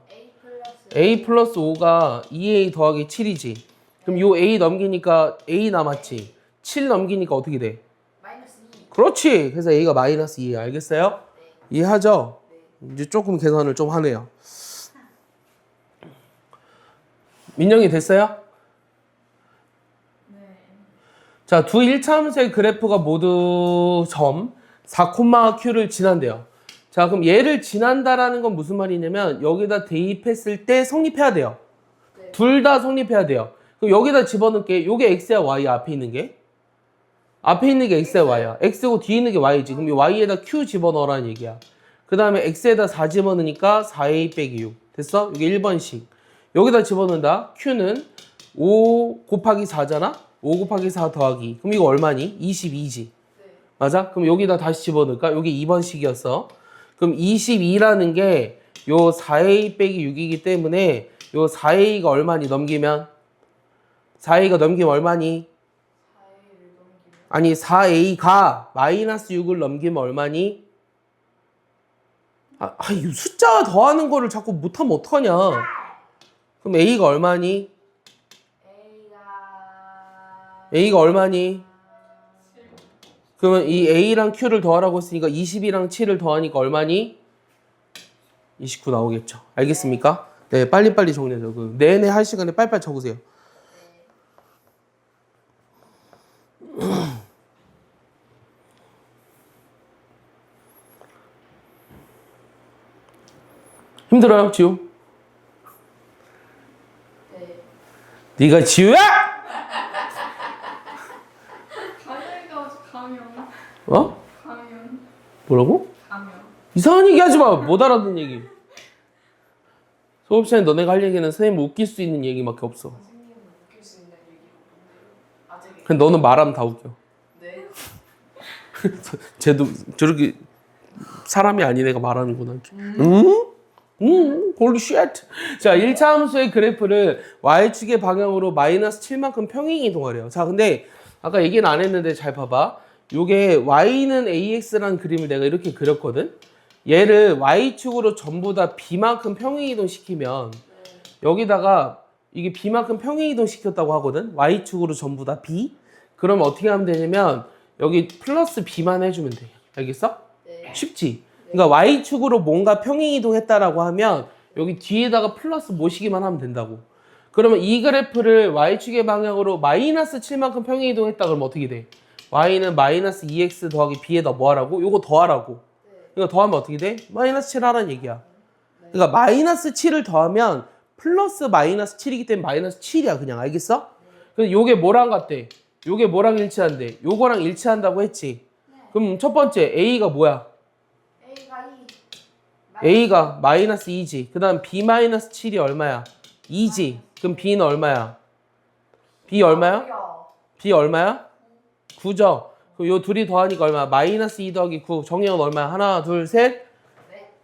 a 플러스 5가 2a 더하기 7이지. 그럼 요 a 넘기니까 a 남았지. 7 넘기니까 어떻게 돼? 마이너스 2. 그렇지. 그래서 a가 마이너스 2. 알겠어요? 이해하죠? 이제 조금 계산을 좀 하네요. 민영이 됐어요? 네. 자, 두 1차 함수의 그래프가 모두 점 4,q를 지난대요. 자, 그럼 얘를 지난다라는 건 무슨 말이냐면 여기다 대입했을 때 성립해야 돼요. 네. 둘 다 성립해야 돼요. 그럼 여기다 집어넣을게. 요게 x야 y야 앞에 있는 게? 앞에 있는 게 x야 y야. x고 뒤에 있는 게 y지. 그럼 이 y에다 q 집어넣으라는 얘기야. 그 다음에 x에다 4 집어넣으니까 4a 빼기 6. 됐어? 이게 1번식. 여기다 집어넣는다. q는 5 곱하기 4잖아? 5 곱하기 4 더하기. 그럼 이거 얼마니? 22지. 맞아? 그럼 여기다 다시 집어넣을까? 여기 2번식이었어. 그럼 22라는 게 요 4a 빼기 6이기 때문에 요 4a가 얼마니 넘기면? 4a가 넘기면 얼마니? 4A를 넘기면 아니 4a가 마이너스 6을 넘기면 얼마니? 이 숫자 더하는 거를 자꾸 못하면 어떡하냐? 그럼 a가 얼마니? a가 얼마니? 그러면 이 a랑 q를 더하라고 했으니까 20이랑 7을 더하니까 얼마니? 29 나오겠죠. 알겠습니까? 네, 빨리빨리 정리하죠. 그 내내 할 시간에 빨리빨리 적으세요. 힘들어요, 지우? 네. 네가 지우야? 가면이가 가면. 어? 가면. 뭐라고? 가면. 이상한 얘기 하지 마. 못 알아듣는 얘기. 수업 시간에 너네가 할 얘기는 선생님 웃길 수 있는 얘기밖에 없어. 선생님은 웃길 수 있는 얘기가 뭔데요? 아직 근데 너는 말하면 다 웃겨. 네. 쟤도 저렇게 사람이 아닌 애가 말하는구나. 응? 홀리 쉣. 자, 1차 함수의 그래프를 y축의 방향으로 마이너스 7만큼 평행 이동하래요. 자, 근데 아까 얘기는 안 했는데 잘 봐봐. 요게 y는 ax라는 그림을 내가 이렇게 그렸거든. 얘를 y축으로 전부 다 b만큼 평행 이동시키면 여기다가 이게 b만큼 평행 이동시켰다고 하거든. y축으로 전부 다 b. 그러면 어떻게 하면 되냐면 여기 플러스 b만 해주면 돼. 알겠어? 네. 쉽지? 그러니까 y축으로 뭔가 평행 이동했다라고 하면 여기 뒤에다가 플러스 모시기만 하면 된다고. 그러면 이 그래프를 y축의 방향으로 마이너스 7만큼 평행 이동했다 그러면 어떻게 돼? y는 마이너스 2x 더하기 b에다 뭐 하라고? 요거 더하라고. 이거 더하면 어떻게 돼? 마이너스 7 하라는 얘기야. 그러니까 마이너스 7을 더하면 플러스 마이너스 7이기 때문에 마이너스 7이야 그냥. 알겠어? 그래서 요게 뭐랑 같대? 요게 뭐랑 일치한대? 요거랑 일치한다고 했지. 그럼 첫 번째 a가 뭐야? a가 마이너스 2지. 그 다음 b 마이너스 7이 얼마야? 2지. 그럼 b는 얼마야? b 얼마야? b 얼마야? 9죠. 그럼 요 둘이 더하니까 얼마야? 마이너스 2 더하기 9. 정리은 얼마야? 하나, 둘, 셋.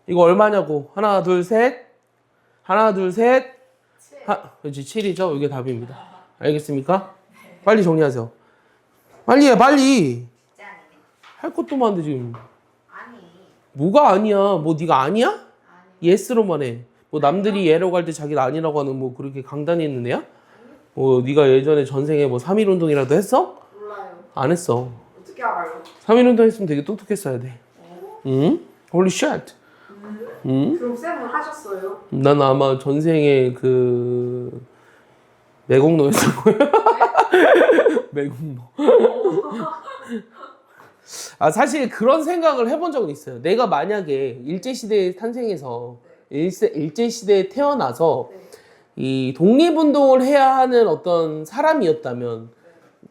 이거 얼마냐고? 하나, 둘, 셋. 하나, 둘, 셋. 7. 그렇지, 7이죠. 이게 답입니다. 알겠습니까? 빨리 정리하세요. 빨리 해, 빨리. 짠. 할 것도 많은데 지금. 아니. 뭐가 아니야? 뭐 네가 아니야? 아니. 예스로만 해. 뭐 남들이 예로 갈 때 자기는 아니라고 하는 뭐 그렇게 강단이 있는 애야? 뭐 네가 예전에 전생에 뭐 3일 운동이라도 했어? 몰라요. 안 했어. 어떻게 알아요? 3일 운동 했으면 되게 똑똑했어야 돼. 응? Holy shit. 응? 그럼 쌤은 하셨어요? 난 아마 전생에 그 매국노였을 거야. 매국노. 아 사실 그런 생각을 해본 적은 있어요. 내가 만약에 일제시대에 탄생해서 일제시대에 태어나서 네. 이 독립운동을 해야 하는 어떤 사람이었다면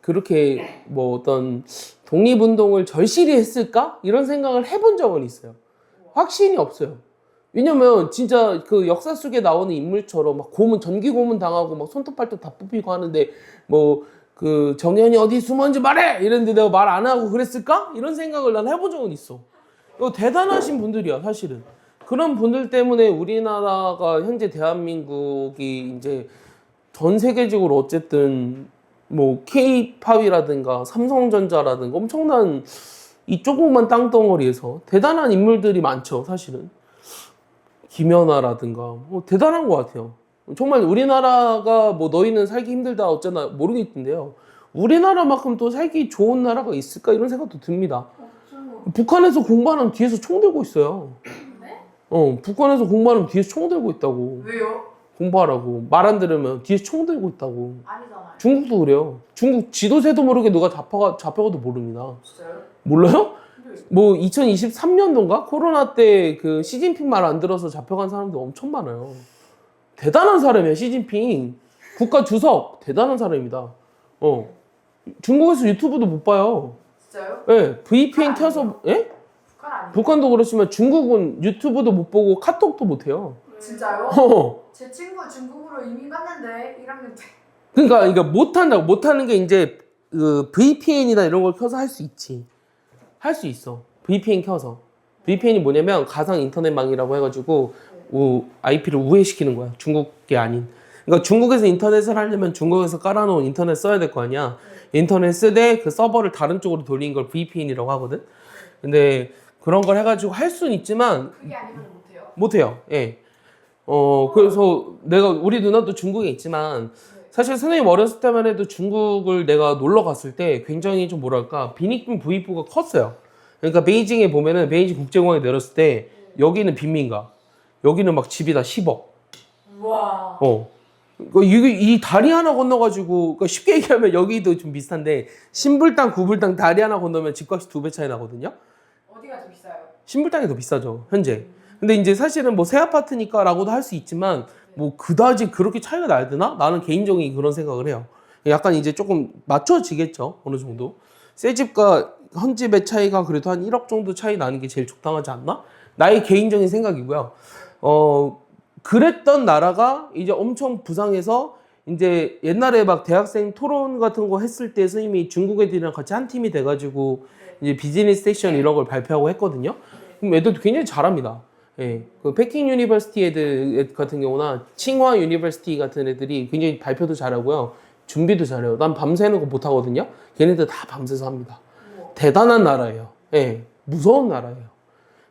그렇게 뭐 어떤 독립운동을 절실히 했을까? 이런 생각을 해본 적은 있어요. 확신이 없어요. 왜냐면 진짜 그 역사 속에 나오는 인물처럼 막 고문, 전기 고문 당하고 막 손톱 발톱 다 뽑히고 하는데 뭐 그 정현이 어디 숨었는지 말해! 이랬는데 내가 말 안 하고 그랬을까? 이런 생각을 난 해본 적은 있어. 이거 대단하신 분들이야, 사실은. 그런 분들 때문에 우리나라가 현재 대한민국이 이제 전 세계적으로 어쨌든 뭐 K-팝이라든가 삼성전자라든가 엄청난 이 조그만 땅덩어리에서 대단한 인물들이 많죠, 사실은. 김연아라든가 뭐 대단한 것 같아요. 정말 우리나라가 뭐 너희는 살기 힘들다 어쩌나 모르겠는데요. 우리나라만큼 또 살기 좋은 나라가 있을까 이런 생각도 듭니다. 없죠. 북한에서 공부하면 뒤에서 총 들고 있어요. 네? 북한에서 공부하면 뒤에서 총 들고 있다고. 왜요? 공부하라고. 말 안 들으면 뒤에서 총 들고 있다고. 아니잖아요. 중국도 그래요. 중국 지도새도 모르게 누가 잡혀가도 모릅니다. 진짜요? 몰라요? 네. 뭐 2023년도인가? 코로나 때 그 시진핑 말 안 들어서 잡혀간 사람들 엄청 많아요. 대단한 사람이야, 시진핑. 국가 주석. 대단한 사람입니다. 중국에서 유튜브도 못 봐요. 진짜요? 예, VPN 켜서, 예? 북한 아니에요? 북한도 그렇지만 중국은 유튜브도 못 보고 카톡도 못 해요. 진짜요? 어. 제 친구 중국으로 이민 갔는데 1학년 때. 그러니까 못한다고. 못하는 게 이제 그 VPN이나 이런 걸 켜서 할 수 있지. 할 수 있어. VPN 켜서. VPN이 뭐냐면 가상 인터넷망이라고 해가지고 IP를 우회시키는 거야. 중국이 아닌. 그러니까 중국에서 인터넷을 하려면 중국에서 깔아놓은 인터넷 써야 될 거 아니야. 인터넷 쓰되 그 서버를 다른 쪽으로 돌린 걸 VPN이라고 하거든. 근데 그런 걸 해가지고 할 수는 있지만 그게 아니면 못해요? 못해요. 예. 그래서 우리 누나도 중국에 있지만 사실 선생님 어렸을 때만 해도 중국을 내가 놀러 갔을 때 굉장히 좀 뭐랄까 빈익빈 부익부가 컸어요. 그러니까 베이징에 보면은 베이징 국제공항에 내렸을 때 여기는 빈민가, 여기는 막 집이 다 10억. 와. 이 다리 하나 건너가지고 그러니까 쉽게 얘기하면 여기도 좀 비슷한데 신불당, 구불당 다리 하나 건너면 집값이 2배 차이 나거든요. 어디가 더 비싸요? 신불당이 더 비싸죠 현재. 근데 이제 사실은 뭐 새 아파트니까라고도 할 수 있지만 뭐 그다지 그렇게 차이가 나야 되나? 나는 개인적인 그런 생각을 해요. 약간 이제 조금 맞춰지겠죠 어느 정도. 새 집과 헌 집의 차이가 그래도 한 1억 정도 차이 나는 게 제일 적당하지 않나? 나의 개인적인 생각이고요. 그랬던 나라가 이제 엄청 부상해서 이제 옛날에 막 대학생 토론 같은 거 했을 때 선생님이 중국 애들이랑 같이 한 팀이 돼가지고 이제 비즈니스 세션 이런 걸 발표하고 했거든요. 그럼 애들도 굉장히 잘합니다. 예. 그北京 유니버시티 애들 같은 경우나 칭화 유니버시티 같은 애들이 굉장히 발표도 잘하고요. 준비도 잘해요. 난 밤새는 거 못하거든요. 걔네들 다 밤새서 합니다. 대단한 나라예요. 예. 무서운 나라예요.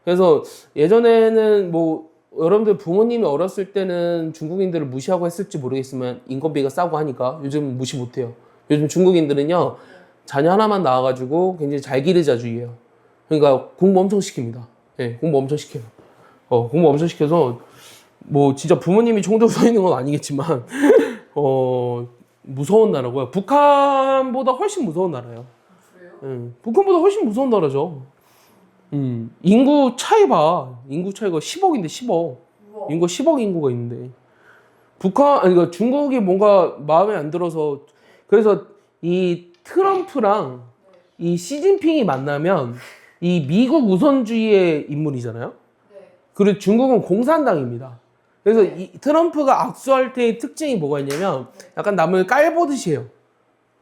그래서 예전에는 뭐 여러분들 부모님이 어렸을 때는 중국인들을 무시하고 했을지 모르겠지만 인건비가 싸고 하니까 요즘 무시 못해요. 요즘 중국인들은요 자녀 하나만 낳아가지고 굉장히 잘 기르자주의예요. 그러니까 공부 엄청 시킵니다. 예, 공부 엄청 시켜요. 공부 엄청 시켜서 뭐 진짜 부모님이 총 들고 서 있는 건 아니겠지만 무서운 나라고요. 북한보다 훨씬 무서운 나라예요. 그래요? 북한보다 훨씬 무서운 나라죠. 인구 차이 봐. 인구 차이가 10억인데 10억. 우와. 인구 10억 인구가 있는데. 그러니까 중국이 뭔가 마음에 안 들어서 그래서 이 트럼프랑 이 시진핑이 만나면 이 미국 우선주의의 인물이잖아요. 네. 그리고 중국은 공산당입니다. 그래서 이 트럼프가 악수할 때의 특징이 뭐가 있냐면 약간 남을 깔보듯이 해요.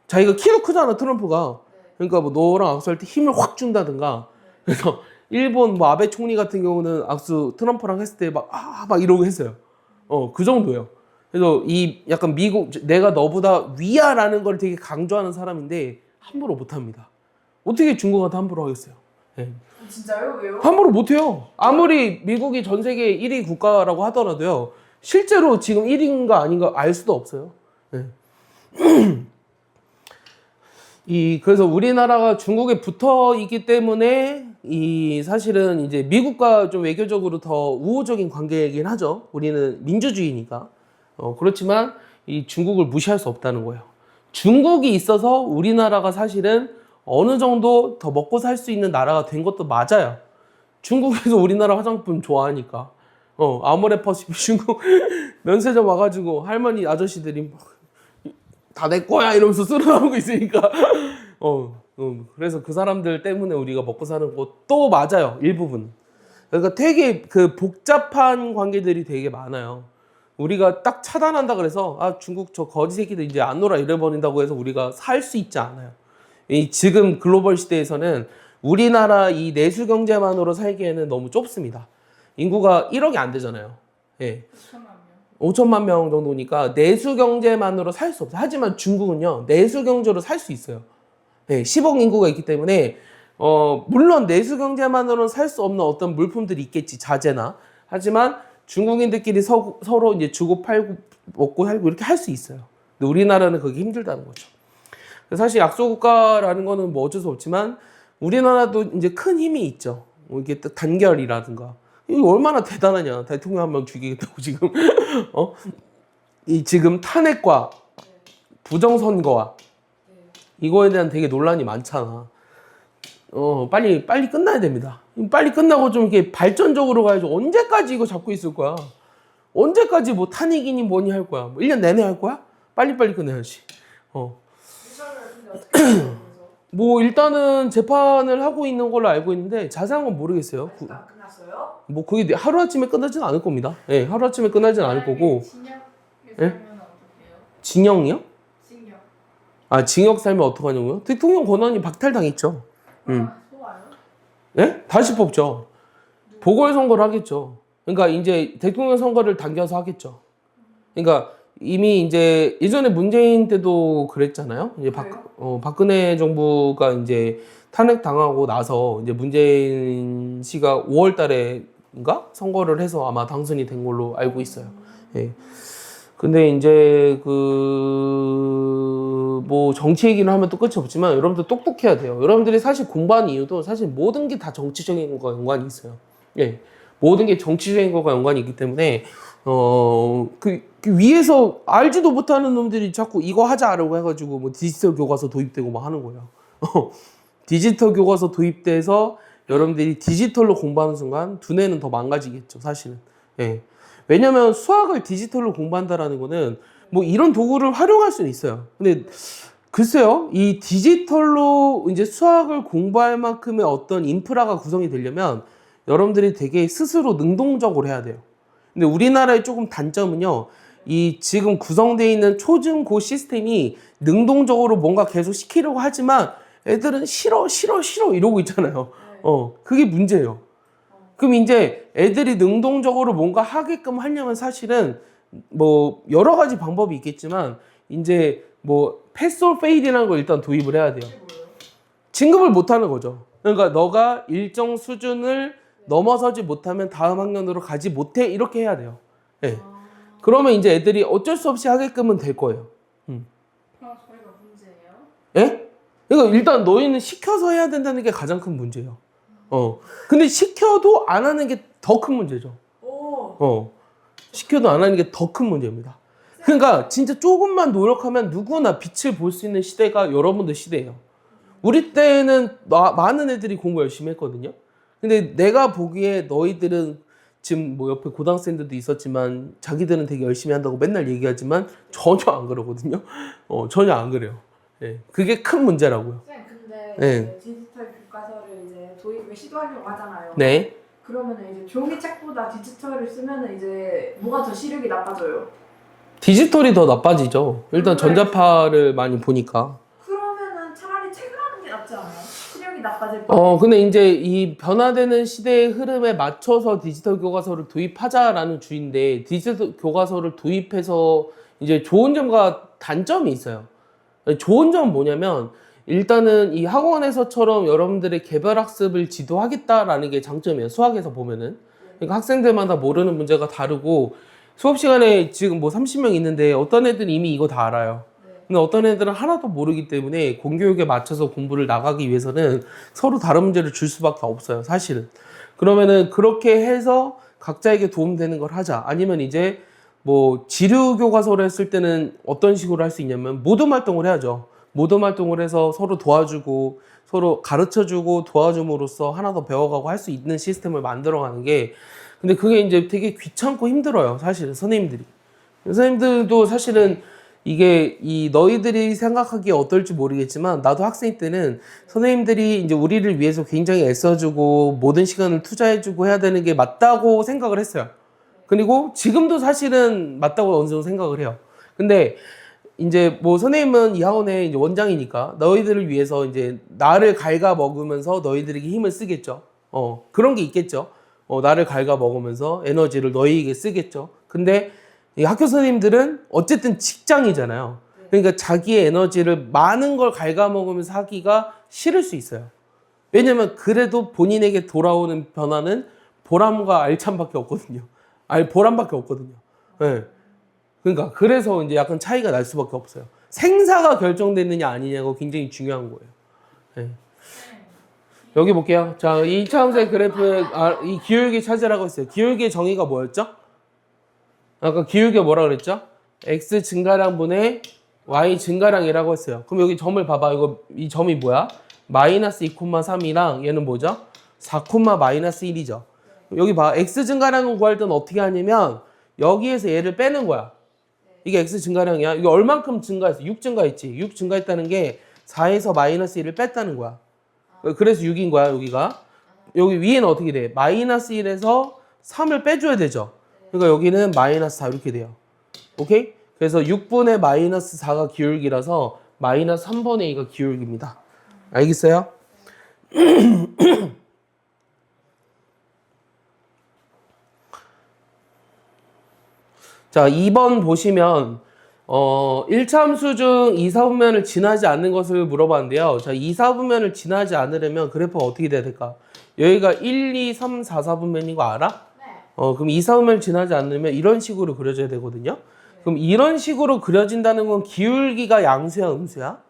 자기가 키도 크잖아 트럼프가. 그러니까 뭐 너랑 악수할 때 힘을 확 준다든가. 그래서 일본 뭐 아베 총리 같은 경우는 악수 트럼프랑 했을 때 막 이러고 했어요. 그 정도예요. 그래서 이 약간 미국 내가 너보다 위야라는 걸 되게 강조하는 사람인데 함부로 못합니다. 어떻게 중국한테 함부로 하겠어요? 네. 진짜요? 왜요? 함부로 못해요. 아무리 미국이 전 세계 1위 국가라고 하더라도요. 실제로 지금 1위인가 아닌가 알 수도 없어요. 네. 그래서 우리나라가 중국에 붙어 있기 때문에 사실은 이제 미국과 좀 외교적으로 더 우호적인 관계이긴 하죠. 우리는 민주주의니까. 그렇지만 이 중국을 무시할 수 없다는 거예요. 중국이 있어서 우리나라가 사실은 어느 정도 더 먹고 살 수 있는 나라가 된 것도 맞아요. 중국에서 우리나라 화장품 좋아하니까. 아모레퍼시픽 중국 면세점 와가지고 할머니 아저씨들이 다 내 거야 이러면서 쓸어나오고 있으니까. 그래서 그 사람들 때문에 우리가 먹고 사는 것도 맞아요. 일부분. 그러니까 되게 그 복잡한 관계들이 되게 많아요. 우리가 딱 차단한다 그래서 중국 저 거지 새끼들 이제 안 놀아 이래버린다고 해서 우리가 살 수 있지 않아요. 지금 글로벌 시대에서는 우리나라 이 내수 경제만으로 살기에는 너무 좁습니다. 인구가 1억이 안 되잖아요. 예. 5천만 명 정도니까 내수 경제만으로 살 수 없어요. 하지만 중국은요, 내수 경제로 살 수 있어요. 네, 10억 인구가 있기 때문에, 물론 내수 경제만으로는 살 수 없는 어떤 물품들이 있겠지, 자재나. 하지만 중국인들끼리 서로 이제 주고 팔고, 먹고 살고 이렇게 할 수 있어요. 근데 우리나라는 그게 힘들다는 거죠. 사실 약소국가라는 거는 뭐 어쩔 수 없지만, 우리나라도 이제 큰 힘이 있죠. 이게 단결이라든가. 이게 얼마나 대단하냐. 대통령 한 명 죽이겠다고 지금. 지금 탄핵과 부정선거와 이거에 대한 되게 논란이 많잖아. 빨리 끝나야 됩니다. 빨리 끝나고 좀 이렇게 발전적으로 가야죠. 언제까지 이거 잡고 있을 거야? 언제까지 뭐 탄핵이니 뭐니 할 거야? 1년 내내 할 거야? 빨리빨리 끝내야지. 뭐 일단은 재판을 하고 있는 걸로 알고 있는데 자세한 건 모르겠어요. 안 끝났어요? 뭐 그게 하루아침에 끝나진 않을 겁니다. 예, 하루아침에 끝나진 않을 거고. 징역에 예? 살면 어떡해요? 징역이요? 징역. 징역 살면 어떡하냐고요? 대통령 권한이 박탈당했죠. 소와요? 예? 다시 뽑죠. 보궐선거를 하겠죠. 그러니까 이제 대통령 선거를 당겨서 하겠죠. 그러니까 이미 이제 예전에 문재인 때도 그랬잖아요. 이제 박근혜 정부가 이제 탄핵 당하고 나서 이제 문재인 씨가 5월 달에인가 선거를 해서 아마 당선이 된 걸로 알고 있어요. 예. 근데 이제 뭐 정치 얘기를 하면 또 끝이 없지만 여러분들 똑똑해야 돼요. 여러분들이 사실 공부하는 이유도 사실 모든 게 다 정치적인 것과 연관이 있어요. 예. 모든 게 정치적인 것과 연관이 있기 때문에 그 위에서 알지도 못하는 놈들이 자꾸 이거 하자라고 해가지고 뭐 디지털 교과서 도입되고 막 하는 거예요. 디지털 교과서 도입돼서 여러분들이 디지털로 공부하는 순간 두뇌는 더 망가지겠죠, 사실은. 예. 왜냐면 수학을 디지털로 공부한다라는 거는 뭐 이런 도구를 활용할 수는 있어요. 근데 글쎄요, 이 디지털로 이제 수학을 공부할 만큼의 어떤 인프라가 구성이 되려면 여러분들이 되게 스스로 능동적으로 해야 돼요. 근데 우리나라의 조금 단점은요, 이 지금 구성되어 있는 초중고 시스템이 능동적으로 뭔가 계속 시키려고 하지만 애들은 싫어 이러고 있잖아요. 그게 문제예요. 그럼 이제 애들이 능동적으로 뭔가 하게끔 하려면 사실은 뭐 여러 가지 방법이 있겠지만 이제 뭐 패스 올 페일이라는 걸 일단 도입을 해야 돼요. 진급을 못 하는 거죠. 그러니까 너가 일정 수준을 넘어서지 못하면 다음 학년으로 가지 못해 이렇게 해야 돼요. 네. 그러면 이제 애들이 어쩔 수 없이 하게끔은 될 거예요. 그럼 저희가 문제예요? 예? 그러니까 일단 너희는 시켜서 해야 된다는 게 가장 큰 문제예요. 근데 시켜도 안 하는 게 더 큰 문제죠. 시켜도 안 하는 게 더 큰 문제입니다. 그러니까 진짜 조금만 노력하면 누구나 빛을 볼 수 있는 시대가 여러분들 시대예요. 우리 때는 많은 애들이 공부 열심히 했거든요. 근데 내가 보기에 너희들은 지금 뭐 옆에 고등학생들도 있었지만 자기들은 되게 열심히 한다고 맨날 얘기하지만 전혀 안 그러거든요. 전혀 안 그래요. 예, 그게 큰 문제라고요. 쌤, 근데 네. 이제 디지털 교과서를 이제 도입을 시도하려고 하잖아요. 네. 그러면 이제 종이책보다 디지털을 쓰면 이제 뭐가 더 시력이 나빠져요? 디지털이 더 나빠지죠. 일단 전자파를 많이 보니까. 그러면은 차라리 책을 하는 게 낫지 않아요? 시력이 나빠질 거. 근데 이제 이 변화되는 시대의 흐름에 맞춰서 디지털 교과서를 도입하자라는 주의인데, 디지털 교과서를 도입해서 이제 좋은 점과 단점이 있어요. 좋은 점은 뭐냐면, 일단은 이 학원에서처럼 여러분들의 개별학습을 지도하겠다라는 게 장점이에요. 수학에서 보면은. 그러니까 학생들마다 모르는 문제가 다르고, 수업 시간에 지금 뭐 30명 있는데 어떤 애들은 이미 이거 다 알아요. 근데 어떤 애들은 하나도 모르기 때문에 공교육에 맞춰서 공부를 나가기 위해서는 서로 다른 문제를 줄 수밖에 없어요, 사실은. 그러면은 그렇게 해서 각자에게 도움되는 걸 하자. 아니면 이제 뭐 지류 교과서를 했을 때는 어떤 식으로 할 수 있냐면 모둠 활동을 해야죠. 모둠 활동을 해서 서로 도와주고 서로 가르쳐주고 도와줌으로써 하나 더 배워가고 할 수 있는 시스템을 만들어가는 게, 근데 그게 이제 되게 귀찮고 힘들어요, 사실은 선생님들이. 선생님들도 사실은 이게 이 너희들이 생각하기에 어떨지 모르겠지만, 나도 학생 때는 선생님들이 이제 우리를 위해서 굉장히 애써주고 모든 시간을 투자해주고 해야 되는 게 맞다고 생각을 했어요. 그리고 지금도 사실은 맞다고 어느 정도 생각을 해요. 근데 이제 뭐 선생님은 이 학원의 이제 원장이니까 너희들을 위해서 이제 나를 갉아먹으면서 너희들에게 힘을 쓰겠죠. 그런 게 있겠죠. 나를 갉아먹으면서 에너지를 너희에게 쓰겠죠. 근데 이 학교 선생님들은 어쨌든 직장이잖아요. 그러니까 자기의 에너지를 많은 걸 갉아먹으면서 하기가 싫을 수 있어요. 왜냐면 그래도 본인에게 돌아오는 변화는 보람과 알참밖에 없거든요. 보람밖에 없거든요. 네. 그러니까 그래서 이제 약간 차이가 날 수밖에 없어요. 생사가 결정됐느냐 아니냐가 굉장히 중요한 거예요. 네. 여기 볼게요. 자, 2차함수의 그래프, 이 기울기 찾으라고 했어요. 기울기의 정의가 뭐였죠? 아까 기울기가 뭐라 그랬죠? x 증가량분의 y 증가량이라고 했어요. 그럼 여기 점을 봐봐. 이 점이 뭐야? 마이너스 2,3이랑 얘는 뭐죠? 4, 마이너스 1이죠. 여기 봐. x 증가량을 구할 때는 어떻게 하냐면 여기에서 얘를 빼는 거야. 이게 x 증가량이야. 이게 얼만큼 증가했어? 6 증가했지. 6 증가했다는 게 4에서 마이너스 1을 뺐다는 거야. 그래서 6인 거야, 여기가. 여기 위에는 어떻게 돼? 마이너스 1에서 3을 빼줘야 되죠. 그러니까 여기는 마이너스 4 이렇게 돼요. 오케이? 그래서 6분의 마이너스 4가 기울기라서 마이너스 3분의 2가 기울기입니다. 알겠어요? 자, 2번 보시면 1차 함수 중 2, 4분면을 지나지 않는 것을 물어봤는데요. 자, 2, 4분면을 지나지 않으려면 그래프가 어떻게 돼야 될까? 여기가 1, 2, 3, 4, 4분면인 거 알아? 네. 그럼 2, 4분면을 지나지 않으면 이런 식으로 그려져야 되거든요. 그럼 이런 식으로 그려진다는 건 기울기가 양수야, 음수야?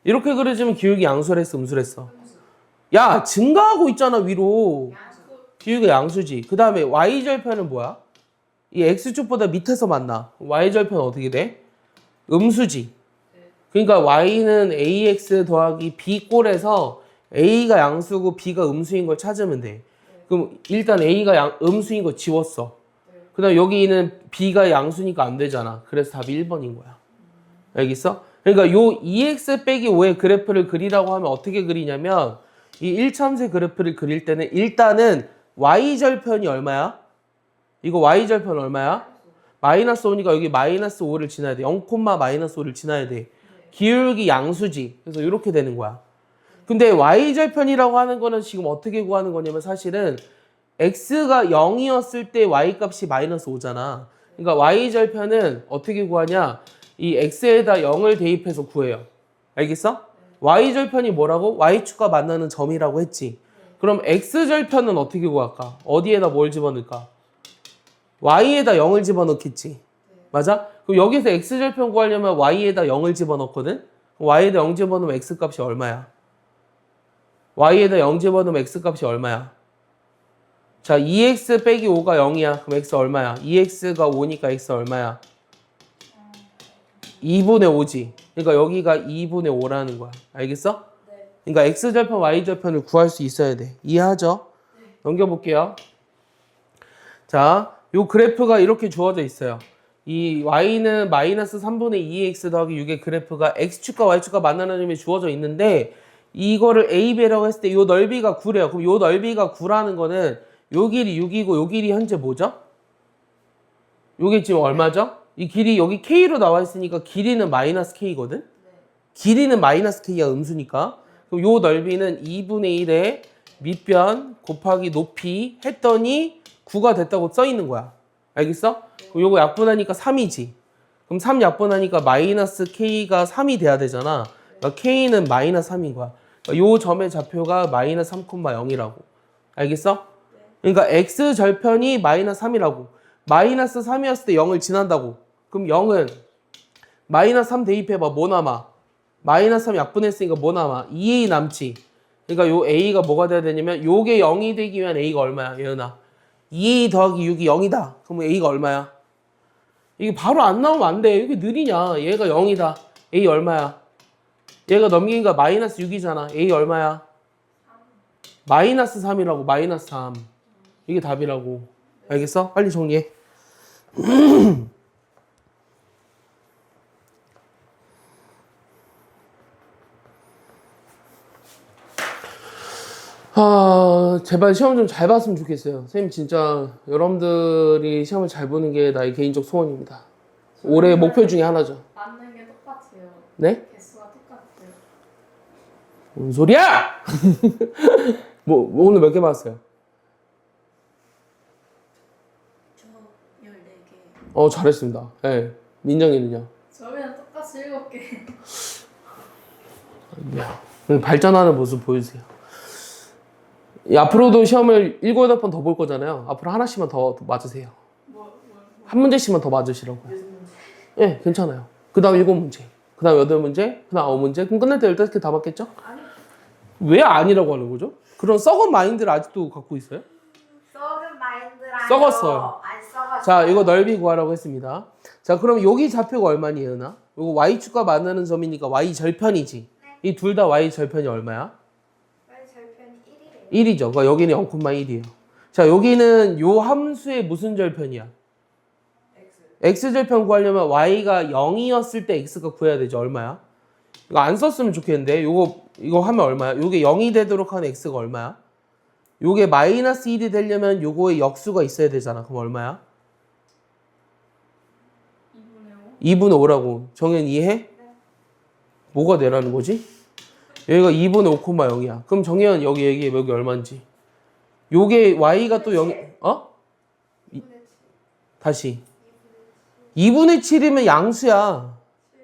이렇게 그려지면 기울기 양수를 했어, 음수를 했어? 야, 증가하고 있잖아, 위로. 기울기가 양수지. 그 다음에 y절편은 뭐야? 이 x축보다 밑에서 만나. y절편은 어떻게 돼? 음수지. 그러니까 y는 ax 더하기 b 꼴에서 a가 양수고 b가 음수인 걸 찾으면 돼. 그럼 일단 a가 음수인 거 지웠어. 그 다음 여기는 b가 양수니까 안 되잖아. 그래서 답이 1번인 거야. 알겠어? 그러니까 요 2x 빼기 5의 그래프를 그리라고 하면 어떻게 그리냐면 이 1참수의 그래프를 그릴 때는 일단은 y절편이 얼마야? 이거 y절편 얼마야? 마이너스 5니까 여기 마이너스 5를 지나야 돼. 0, 마이너스 5를 지나야 돼. 기울기 양수지. 그래서 이렇게 되는 거야. 근데 y절편이라고 하는 거는 지금 어떻게 구하는 거냐면 사실은 x가 0이었을 때 y값이 마이너스 5잖아. 그러니까 y절편은 어떻게 구하냐? 이 x에다 0을 대입해서 구해요. 알겠어? y절편이 뭐라고? y축과 만나는 점이라고 했지. 그럼 x절편은 어떻게 구할까? 어디에다 뭘 집어넣을까? y에다 0을 집어넣겠지. 맞아? 그럼 여기서 x절편 구하려면 y에다 0을 집어넣거든? y에다 0 집어넣으면 x값이 얼마야? y에다 0 집어넣으면 x값이 얼마야? 자, 2x 빼기 5가 0이야. 그럼 x 얼마야? 2x가 5니까 x 얼마야? 2분의 5지. 그러니까 여기가 2분의 5라는 거야. 알겠어? 네. 그러니까 x절편, y절편을 구할 수 있어야 돼. 이해하죠? 네. 넘겨볼게요. 자, 요 그래프가 이렇게 주어져 있어요. 이 y는 마이너스 3분의 2x 더하기 6의 그래프가 x축과 y축과 만나는 점이 주어져 있는데 이거를 a, b라고 했을 때 요 넓이가 9래요. 그럼 요 넓이가 9라는 거는 요 길이 6이고 요 길이 현재 뭐죠? 요게 지금 얼마죠? 이 길이 여기 k로 나와 있으니까 길이는 마이너스 k거든? 길이는 마이너스 k야, 음수니까. 그럼 요 넓이는 2분의 1의 밑변 곱하기 높이 했더니 9가 됐다고 써 있는 거야. 알겠어? 그럼 요거 약분하니까 3이지. 그럼 3 약분하니까 마이너스 k가 3이 돼야 되잖아. 그러니까 k는 마이너스 3인 거야. 그러니까 요 점의 좌표가 마이너스 3,0이라고. 알겠어? 그러니까 x 절편이 마이너스 3이라고. 마이너스 3이었을 때 0을 지난다고. 그럼 0은 마이너스 3 대입해봐. 뭐 남아? 마이너스 3 약분했으니까 뭐 남아? 2a 남지. 그러니까 요 a가 뭐가 돼야 되냐면 요게 0이 되기 위한 a가 얼마야? 예은아. 2a 더하기 6이 0이다. 그럼 a가 얼마야? 이게 바로 안 나오면 안 돼. 왜 이렇게 느리냐? 얘가 0이다. a 얼마야? 얘가 넘기니까 마이너스 6이잖아. a 얼마야? 마이너스 3이라고. 마이너스 3. 이게 답이라고. 알겠어? 빨리 정리해. 아, 제발 시험 좀 잘 봤으면 좋겠어요. 선생님 진짜 여러분들이 시험을 잘 보는 게 나의 개인적 소원입니다. 올해 목표 중에 하나죠. 맞는 게 똑같아요. 네? 개수가 똑같아요. 뭔 소리야! 뭐 오늘 몇 개 봤어요? 저 14개. 잘했습니다. 네. 민정이는요? 저희랑 똑같이 7개. 발전하는 모습 보여주세요. 앞으로도 시험을 7, 8번 더 볼 거잖아요. 앞으로 하나씩만 더 맞으세요. 한 문제씩만 더 맞으시라고요. 예, 괜찮아요. 그 다음 7문제. 그 다음 8문제. 그 다음 9문제. 그럼 끝날 때 15개 다 맞겠죠? 아니. 왜 아니라고 하는 거죠? 그런 썩은 마인드를 아직도 갖고 있어요? 썩은 마인드라요. 썩었어요. 안 썩었어요. 자, 이거 넓이 구하라고 했습니다. 자, 그럼 여기 좌표가 얼마니, 예은아? 이거 y축과 만나는 점이니까 y 절편이지. 이 둘 다 y 절편이 얼마야? y 절편이 1이래요. 1이죠. 그러니까 여기는 0,1이에요. 자, 여기는 요 함수의 무슨 절편이야? x. x절편 구하려면 y가 0이었을 때 x가 구해야 되죠. 얼마야? 이거 안 썼으면 좋겠는데 이거 하면 얼마야? 요게 0이 되도록 하는 x가 얼마야? 요게 마이너스 1이 되려면 요거에 역수가 있어야 되잖아. 그럼 얼마야? 2분의 5라고. 정현 이해해? 네. 뭐가 되라는 거지? 여기가 2분의 5,0이야. 그럼 정현 여기 얘기해. 여기 얼마인지. 요게 y가 또 0, 어? 2분의 7. 다시. 2분의 7이면 양수야. 7분의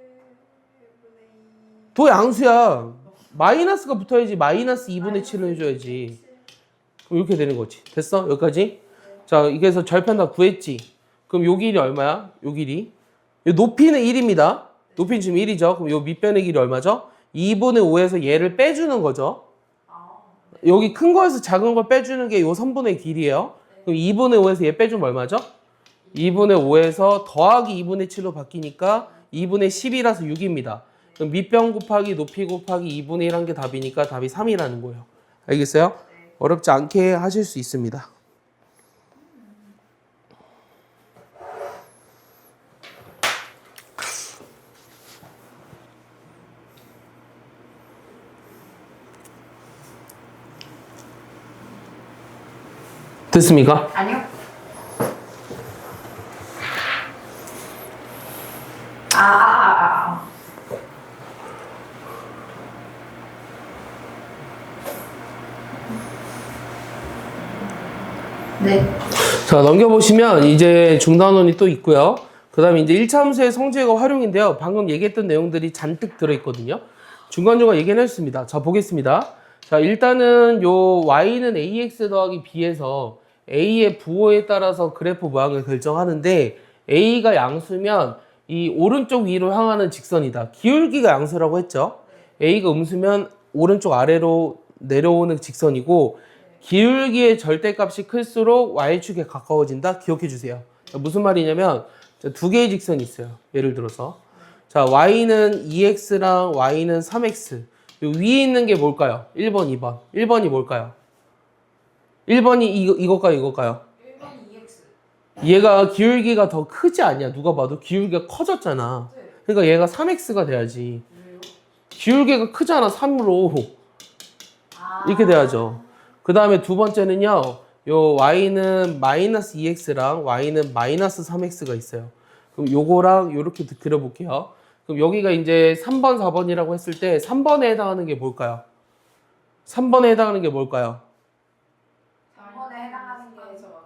2. 도 양수야. 마이너스가 붙어야지. 마이너스 2분의 7을 해줘야지. 그럼 이렇게 되는 거지. 됐어? 여기까지? 자, 이게서 절편 다 구했지. 그럼 요 길이 얼마야? 요 길이. 요 높이는 1입니다. 높이는 지금 1이죠. 그럼 요 밑변의 길이 얼마죠? 2분의 5에서 얘를 빼주는 거죠. 여기 큰 거에서 작은 걸 빼주는 게 요 선분의 길이에요. 그럼 2분의 5에서 얘 빼주면 얼마죠? 2분의 5에서 더하기 2분의 7로 바뀌니까 2분의 10이라서 6입니다. 그럼 밑변 곱하기 높이 곱하기 2분의 1 한 게 답이니까 답이 3이라는 거예요. 알겠어요? 어렵지 않게 하실 수 있습니다. 됐습니까? 아니요. 아. 네. 자, 넘겨보시면 이제 중단원이 또 있고요. 그 다음에 이제 1차 함수의 성질과 활용인데요. 방금 얘기했던 내용들이 잔뜩 들어있거든요. 중간중간 얘기는 해줬습니다. 자, 보겠습니다. 자, 일단은 요 y는 ax 더하기 b에서 a의 부호에 따라서 그래프 모양을 결정하는데 a가 양수면 이 오른쪽 위로 향하는 직선이다. 기울기가 양수라고 했죠. a가 음수면 오른쪽 아래로 내려오는 직선이고 기울기의 절대값이 클수록 y축에 가까워진다. 기억해 주세요. 무슨 말이냐면 두 개의 직선이 있어요. 예를 들어서 자, y는 2x랑 y는 3x. 위에 있는 게 뭘까요? 1번, 2번. 1번이 뭘까요? 1번이 이거일까요? 1번이 2x. 얘가 기울기가 더 크지 않냐? 누가 봐도 기울기가 커졌잖아. 네. 그러니까 얘가 3x가 돼야지. 왜요? 기울기가 크잖아. 3으로. 아. 이렇게 돼야죠. 그 다음에 두 번째는요. 요 y는 마이너스 2x랑 y는 마이너스 3x가 있어요. 그럼 요거랑 요렇게 그려볼게요. 그럼 여기가 이제 3번, 4번이라고 했을 때 3번에 해당하는 게 뭘까요? 3번에 해당하는 게 뭘까요? 4번에 해당하는 게 저거.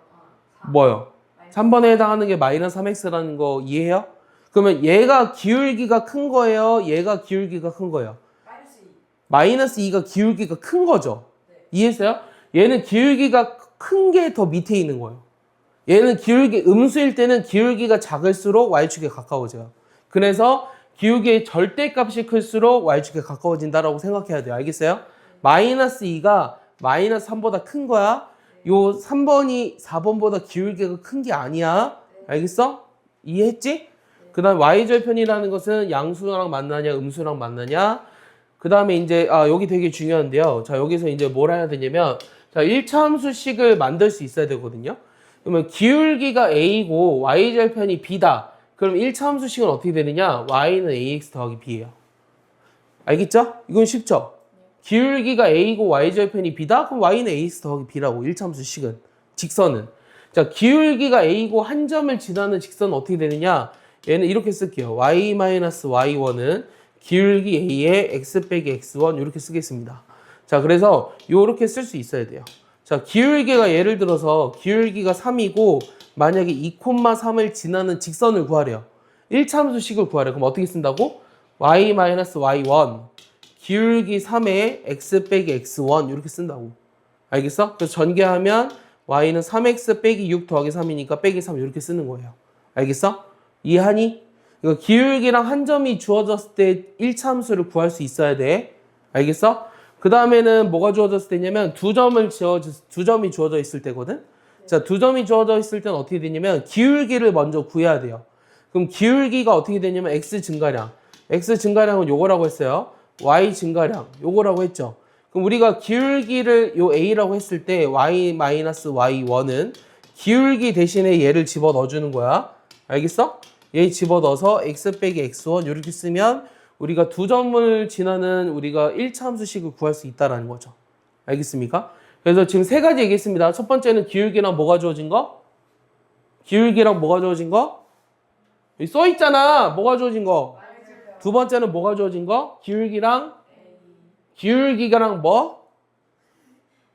4. 뭐요? 3번에 해당하는 게 마이너스 3x라는 거 이해해요? 그러면 얘가 기울기가 큰 거예요? 얘가 기울기가 큰 거예요? 마이너스 2. 마이너스 2가 기울기가 큰 거죠? 네. 이해했어요? 얘는 기울기가 큰 게 더 밑에 있는 거예요. 얘는 기울기, 음수일 때는 기울기가 작을수록 y축에 가까워져요. 그래서 기울기의 절대값이 클수록 y축에 가까워진다라고 생각해야 돼요. 알겠어요? 마이너스 2가 마이너스 3보다 큰 거야. 요 3번이 4번보다 기울기가 큰 게 아니야. 알겠어? 이해했지? 그 다음 y절편이라는 것은 양수랑 만나냐 음수랑 만나냐. 그 다음에 이제 여기 되게 중요한데요. 자, 여기서 이제 뭘 해야 되냐면 자, 1차 함수식을 만들 수 있어야 되거든요. 그러면 기울기가 a고 y절편이 b다. 그럼 1차 함수식은 어떻게 되느냐? y는 ax 더하기 b예요. 알겠죠? 이건 쉽죠? 기울기가 a고 y절편이 b다? 그럼 y는 ax 더하기 b라고 1차 함수식은. 직선은. 자, 기울기가 a고 한 점을 지나는 직선은 어떻게 되느냐? 얘는 이렇게 쓸게요. y-y1은 기울기 a의 x 빼기 x1 이렇게 쓰겠습니다. 자, 그래서 이렇게 쓸 수 있어야 돼요. 자, 기울기가 예를 들어서 기울기가 3이고 만약에 2,3을 지나는 직선을 구하래요. 1차 함수식을 구하래요. 그럼 어떻게 쓴다고? y-y1 기울기 3에 x 빼기 x1 이렇게 쓴다고. 알겠어? 그래서 전개하면 y는 3x 빼기 6 더하기 3이니까 빼기 3 이렇게 쓰는 거예요. 알겠어? 이해하니? 이거 기울기랑 한 점이 주어졌을 때 1차 함수를 구할 수 있어야 돼. 알겠어? 그 다음에는 뭐가 주어졌을 때냐면 두 점이 주어져 있을 때거든. 자, 두 점이 주어져 있을 때는 어떻게 되냐면 기울기를 먼저 구해야 돼요. 그럼 기울기가 어떻게 되냐면 x 증가량. x 증가량은 요거라고 했어요. y 증가량 요거라고 했죠. 그럼 우리가 기울기를 요 a라고 했을 때 y-y1은 기울기 대신에 얘를 집어 넣어주는 거야. 알겠어? 얘 집어 넣어서 x 빼기 x1 이렇게 쓰면 우리가 두 점을 지나는 우리가 1차 함수식을 구할 수 있다라는 거죠. 알겠습니까? 그래서 지금 세 가지 얘기했습니다. 첫 번째는 기울기랑 뭐가 주어진 거? 기울기랑 뭐가 주어진 거? 여기 써 있잖아. 뭐가 주어진 거? 두 번째는 뭐가 주어진 거? 기울기랑 뭐?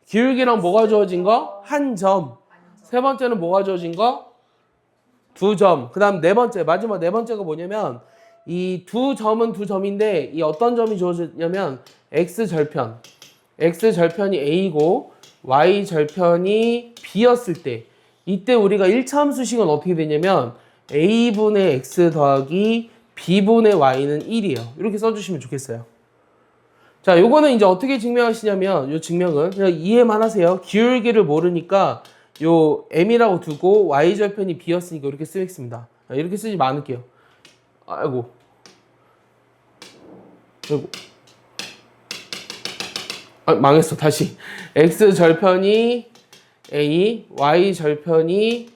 기울기랑 뭐가 주어진 거? 한 점. 세 번째는 뭐가 주어진 거? 두 점. 그 다음 네 번째, 마지막 네 번째가 뭐냐면 이 두 점은 두 점인데 이 어떤 점이 주어졌냐면 x절편. x절편이 a고 y절편이 b였을 때 이때 우리가 1차 함수식은 어떻게 되냐면 a분의 x 더하기 b분의 y는 1이에요. 이렇게 써주시면 좋겠어요. 자, 요거는 이제 어떻게 증명하시냐면 요 증명은 그냥 이해만 하세요. 기울기를 모르니까 요 m이라고 두고 y절편이 b였으니까 이렇게 쓰겠습니다. 이렇게 쓰지 않을게요. 아이고. 망했어. 다시. x절편이 a, y절편이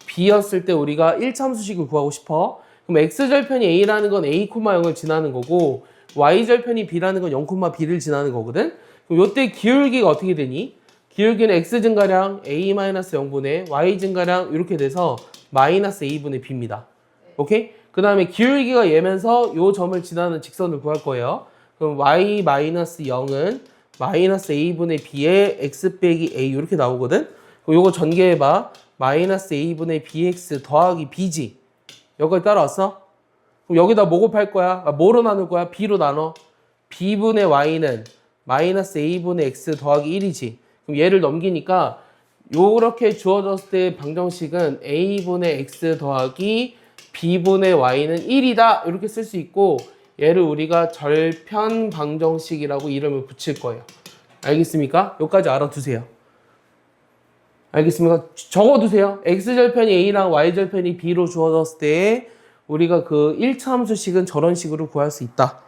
b였을 때 우리가 1차 함수식을 구하고 싶어. 그럼 x절편이 a라는 건 a, 0을 지나는 거고 y절편이 b라는 건 0, b를 지나는 거거든. 그럼 요때 기울기가 어떻게 되니? 기울기는 x 증가량 a-0분의 y 증가량 이렇게 돼서 마이너스 a분의 b입니다. 오케이? 그 다음에 기울기가 얘면서 요 점을 지나는 직선을 구할 거예요. 그럼 y-0은 마이너스 a분의 b의 x 빼기 a 이렇게 나오거든. 그럼 요거 전개해봐. 마이너스 a분의 bx 더하기 b지. 여기까지 따라왔어? 그럼 여기다 뭐 곱할 거야? 뭐로 나눌 거야? b로 나눠. b분의 y는 마이너스 a분의 x 더하기 1이지. 그럼 얘를 넘기니까 요렇게 주어졌을 때 방정식은 a분의 x 더하기 b분의 y는 1이다. 이렇게 쓸 수 있고 얘를 우리가 절편 방정식이라고 이름을 붙일 거예요. 알겠습니까? 여기까지 알아두세요. 알겠습니까? 적어두세요. x절편이 a랑 y절편이 b로 주어졌을 때 우리가 그 1차 함수식은 저런 식으로 구할 수 있다.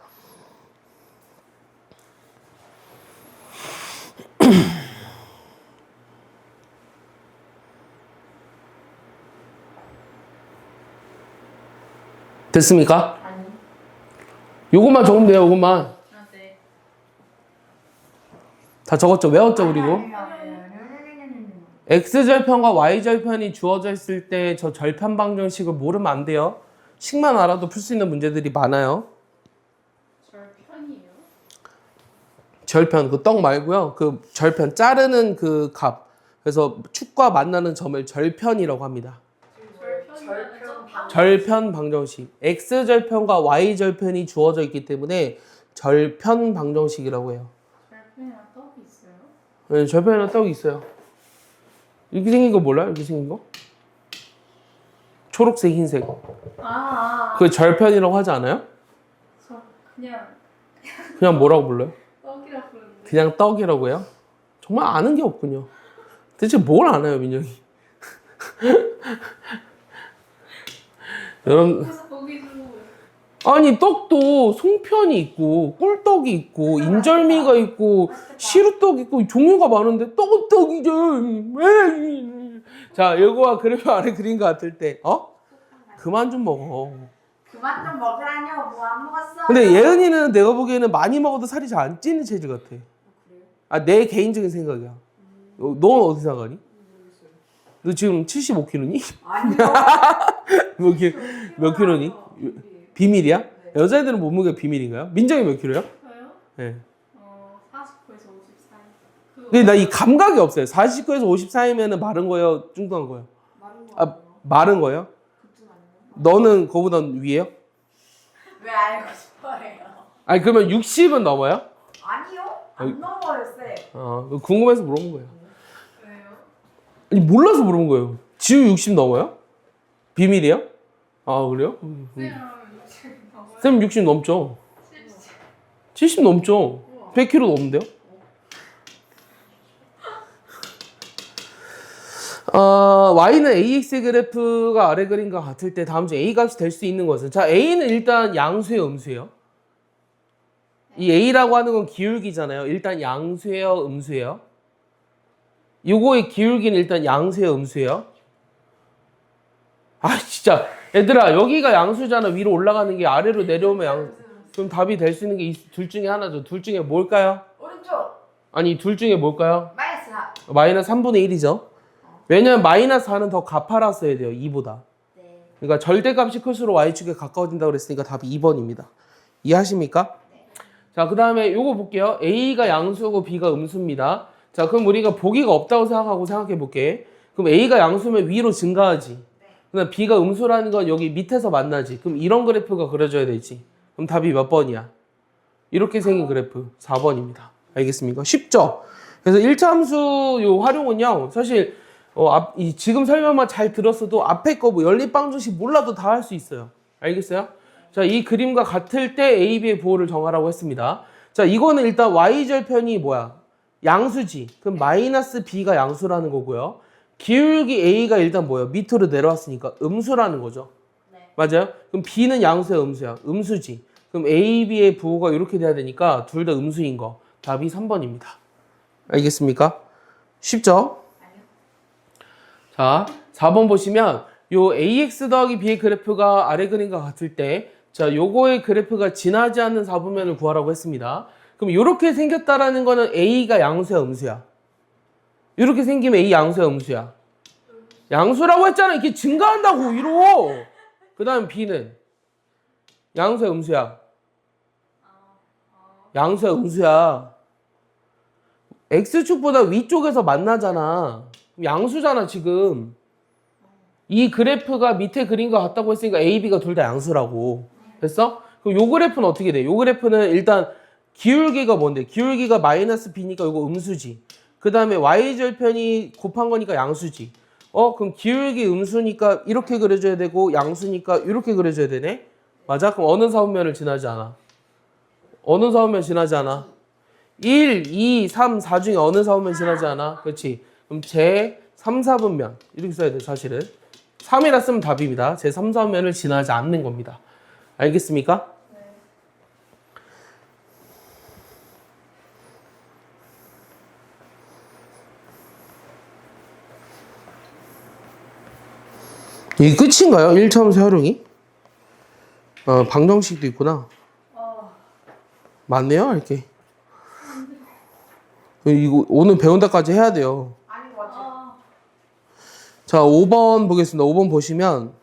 됐습니까? 아니. 요것만 적으면 돼요. 요것만. 아, 네. 다 적었죠? 외웠죠? 그리고 x절편과 y절편이 주어져 있을 때 저 절편 방정식을 모르면 안 돼요. 식만 알아도 풀 수 있는 문제들이 많아요. 절편이에요? 절편 그 떡 말고요. 그 절편 자르는 그 값. 그래서 축과 만나는 점을 절편이라고 합니다. 절편 방정식. x 절편과 y 절편이 주어져 있기 때문에 절편 방정식이라고 해요. 절편이랑 떡이 있어요? 네, 절편이랑 떡이 있어요. 이렇게 생긴 거 몰라요? 이렇게 생긴 거? 초록색, 흰색. 그 절편이라고 하지 않아요? 저 그냥 그냥 뭐라고 불러요? 떡이라 부르는데. 그냥 떡이라고 해요? 정말 아는 게 없군요. 대체 뭘 아나요, 민정이? 여러분, 그래서 거기도 아니 떡도 송편이 있고 꿀떡이 있고 인절미가 있고 시루떡 있고 종류가 많은데 떡은 떡이죠. 자, 이거와 그래프 아래 그린 것 같을 때 그만 좀 먹어. 그만 좀 먹으라뇨. 뭐 안 먹었어? 근데 예은이는 내가 보기에는 많이 먹어도 살이 잘 안 찌는 체질 같아. 아, 내 개인적인 생각이야. 넌 어떻게 생각하니? 너 지금 75kg니? 아니요. 몇 킬로니? 비밀이야? 여자애들은 몸무게 비밀인가요? 민정이 몇 킬로야? 저요? 네. 49에서 50 사이. 근데 나 이 감각이 없어요. 49에서 50 사이면은 마른 거예요? 뚱뚱한 거예요? 마른 거. 아, 마른 거예요? 그쯤 아닌가? 너는 그거보다 위에요? 왜 알고 싶어요? 아니 그러면 60은 넘어요? 아니요. 안 넘어요, 쌤. 궁금해서 물어본 거예요. 왜요? 아니 몰라서 물어본 거예요. 지우 60 넘어요? 비밀이에요? 아 그래요? 쌤 60 넘죠? 70 넘죠? 100kg 넘는데요? y는 ax 그래프가 아래 그림과 같을 때 다음 중 a 값이 될 수 있는 것은, 자, a는 일단 양수예요, 음수예요? 이 a라고 하는 건 기울기잖아요. 일단 양수예요, 음수예요? 요거의 기울기는 일단 양수예요, 음수예요? 아 진짜 얘들아, 여기가 양수잖아. 위로 올라가는 게 아래로 내려오면 양. 그럼 답이 될 수 있는 게 이 둘 중에 하나죠. 둘 중에 뭘까요? 오른쪽. 아니 둘 중에 뭘까요? 마이너스 4. 마이너스 3분의 1이죠. 왜냐면 마이너스 4는 더 가파랐어야 돼요, 2보다. 네. 그러니까 절대값이 클수록 y축에 가까워진다고 그랬으니까 답이 2번입니다. 이해하십니까? 네. 자, 그 다음에 요거 볼게요. a가 양수고 b가 음수입니다. 자, 그럼 우리가 보기가 없다고 생각하고 생각해 볼게. 그럼 a가 양수면 위로 증가하지. 그다음 b가 음수라는 건 여기 밑에서 만나지. 그럼 이런 그래프가 그려져야 되지. 그럼 답이 몇 번이야? 이렇게 생긴 그래프 4번입니다. 알겠습니까? 쉽죠? 그래서 1차 함수 요 활용은요, 사실 지금 설명만 잘 들었어도 앞에 거 뭐 연립방정식 몰라도 다 할 수 있어요. 알겠어요? 자, 이 그림과 같을 때 A, B의 부호를 정하라고 했습니다. 자, 이거는 일단 Y절편이 뭐야? 양수지. 그럼 마이너스 B가 양수라는 거고요. 기울기 A가 일단 뭐예요? 밑으로 내려왔으니까 음수라는 거죠. 네. 맞아요? 그럼 B는 양수야, 음수야? 음수지. 그럼 A, B의 부호가 이렇게 돼야 되니까 둘 다 음수인 거. 답이 3번입니다. 알겠습니까? 쉽죠? 아니요. 자, 4번 보시면 요 AX 더하기 B의 그래프가 아래 그림과 같을 때, 자, 요거의 그래프가 지나지 않는 4분면을 구하라고 했습니다. 그럼 요렇게 생겼다라는 거는 A가 양수야, 음수야? 이렇게 생기면 A 양수야, 음수야? 양수라고 했잖아. 이렇게 증가한다고 위로. 그 다음 B는 양수야, 음수야? 양수야, 음수야? X축보다 위쪽에서 만나잖아. 양수잖아, 지금. 이 그래프가 밑에 그림과 같다고 했으니까 A, B가 둘 다 양수라고. 됐어? 그럼 요 그래프는 어떻게 돼? 요 그래프는 일단 기울기가 뭔데? 기울기가 마이너스 B니까 요거 음수지. 그 다음에 Y절편이 곱한 거니까 양수지. 그럼 기울기 음수니까 이렇게 그려줘야 되고, 양수니까 이렇게 그려줘야 되네? 맞아? 그럼 어느 사분면을 지나지 않아? 어느 사분면 지나지 않아? 1, 2, 3, 4 중에 어느 사분면 지나지 않아? 그렇지? 그럼 제 3, 4분면 이렇게 써야 돼, 사실은. 3이라 쓰면 답입니다. 제 3, 4분면을 지나지 않는 겁니다. 알겠습니까? 이게 끝인가요? 1차 함수 활용이? 방정식도 있구나. 맞네요, 이렇게. 이거 오늘 배운다까지 해야 돼요. 아닌 것 같아요. 자, 5번 보겠습니다. 5번 보시면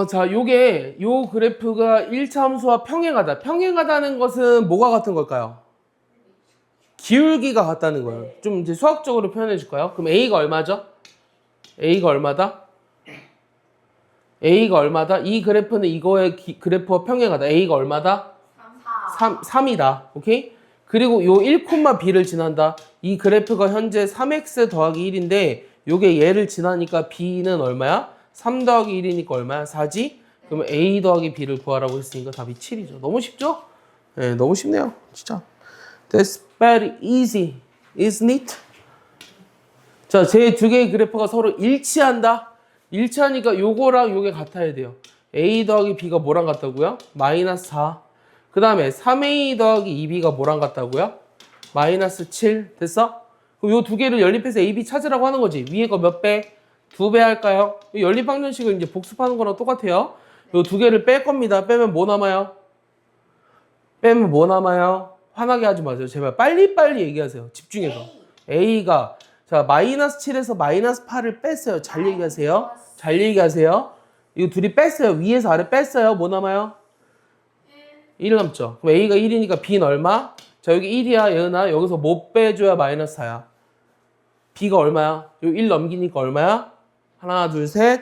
자, 요 그래프가 1차 함수와 평행하다. 평행하다는 것은 뭐가 같은 걸까요? 기울기가 같다는 거예요. 좀 이제 수학적으로 표현해 줄까요? 그럼 A가 얼마죠? A가 얼마다? A가 얼마다? 이 그래프는 이거의 그래프와 평행하다. A가 얼마다? 3이다. 오케이? 그리고 요 1,b를 지난다. 이 그래프가 현재 3x 더하기 1인데 요게 얘를 지나니까 b는 얼마야? 3 더하기 1이니까 얼마야? 4지? 그러면 a 더하기 b를 구하라고 했으니까 답이 7이죠. 너무 쉽죠? 네, 너무 쉽네요. 진짜. That's very easy, isn't it? 자, 제 두 개의 그래프가 서로 일치한다. 일치하니까 요거랑 요게 같아야 돼요. a 더하기 b가 뭐랑 같다고요? 마이너스 4. 그 다음에 3a 더하기 2b가 뭐랑 같다고요? 마이너스 7. 됐어? 그럼 요 두 개를 연립해서 a, b 찾으라고 하는 거지. 위에 거 몇 배? 2배 할까요? 연립방정식을 이제 복습하는 거랑 똑같아요. 요 두 개를 뺄 겁니다. 빼면 뭐 남아요? 빼면 뭐 남아요? 화나게 하지 마세요. 제발 빨리빨리 얘기하세요. 집중해서. A가 자 마이너스 7에서 마이너스 8을 뺐어요. 잘 얘기하세요. 잘 얘기하세요. 이거 둘이 뺐어요. 위에서 아래 뺐어요. 뭐 남아요? 1 남죠. 그럼 A가 1이니까 B는 얼마? 자 여기 1이야 예은아. 여기서 못 빼줘야 마이너스 4야. B가 얼마야? 요 1 넘기니까 얼마야? 하나 둘 셋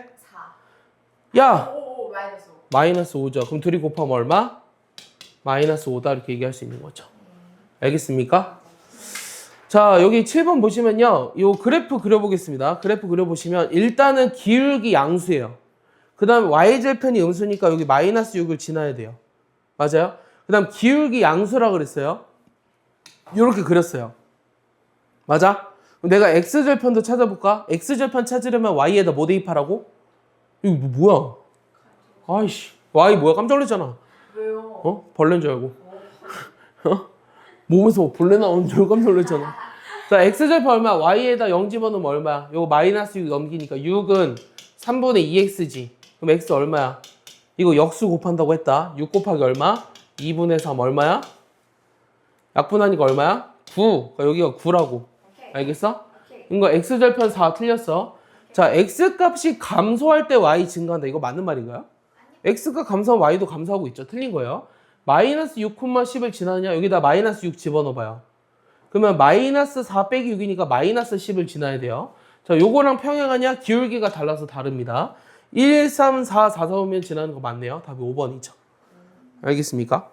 4. 야! 오, 마이너스 5. 마이너스 5죠. 그럼 둘이 곱하면 얼마? 마이너스 5다 이렇게 얘기할 수 있는 거죠. 알겠습니까? 자 여기 7번 보시면요. 요 그래프 그려보겠습니다. 그래프 그려보시면 일단은 기울기 양수예요. 그 다음에 y절편이 음수니까 여기 마이너스 6을 지나야 돼요. 맞아요? 그 다음 기울기 양수라 그랬어요. 요렇게 그렸어요. 맞아? 그럼 내가 x절편도 찾아볼까? x절편 찾으려면 y에다 뭐 대입하라고? 이거 뭐야? 아이씨 y 뭐야? 깜짝 놀랐잖아. 왜요? 벌레인 줄 알고. 몸에서 벌레 나오는 줄 깜짝 놀랐잖아. 자, x절편 얼마? y에다 0 집어넣으면 얼마야? 요거 마이너스 6 넘기니까 6은 3분의 2x지. 그럼 x 얼마야? 이거 역수 곱한다고 했다. 6 곱하기 얼마? 2분의 3 얼마야? 약분하니까 얼마야? 9. 그러니까 여기가 9라고. 알겠어? 이거 x절편 4 틀렸어. 자, x값이 감소할 때 y 증가한다. 이거 맞는 말인가요? x가 감소하면 y도 감소하고 있죠. 틀린 거예요. 마이너스 6,10을 지나느냐? 여기다 마이너스 6 집어넣어봐요. 그러면 마이너스 4 빼기 6이니까 마이너스 10을 지나야 돼요. 자, 요거랑 평행하냐? 기울기가 달라서 다릅니다. 1, 3, 4, 4, 4 오면 지나는 거 맞네요. 답이 5번이죠. 알겠습니까?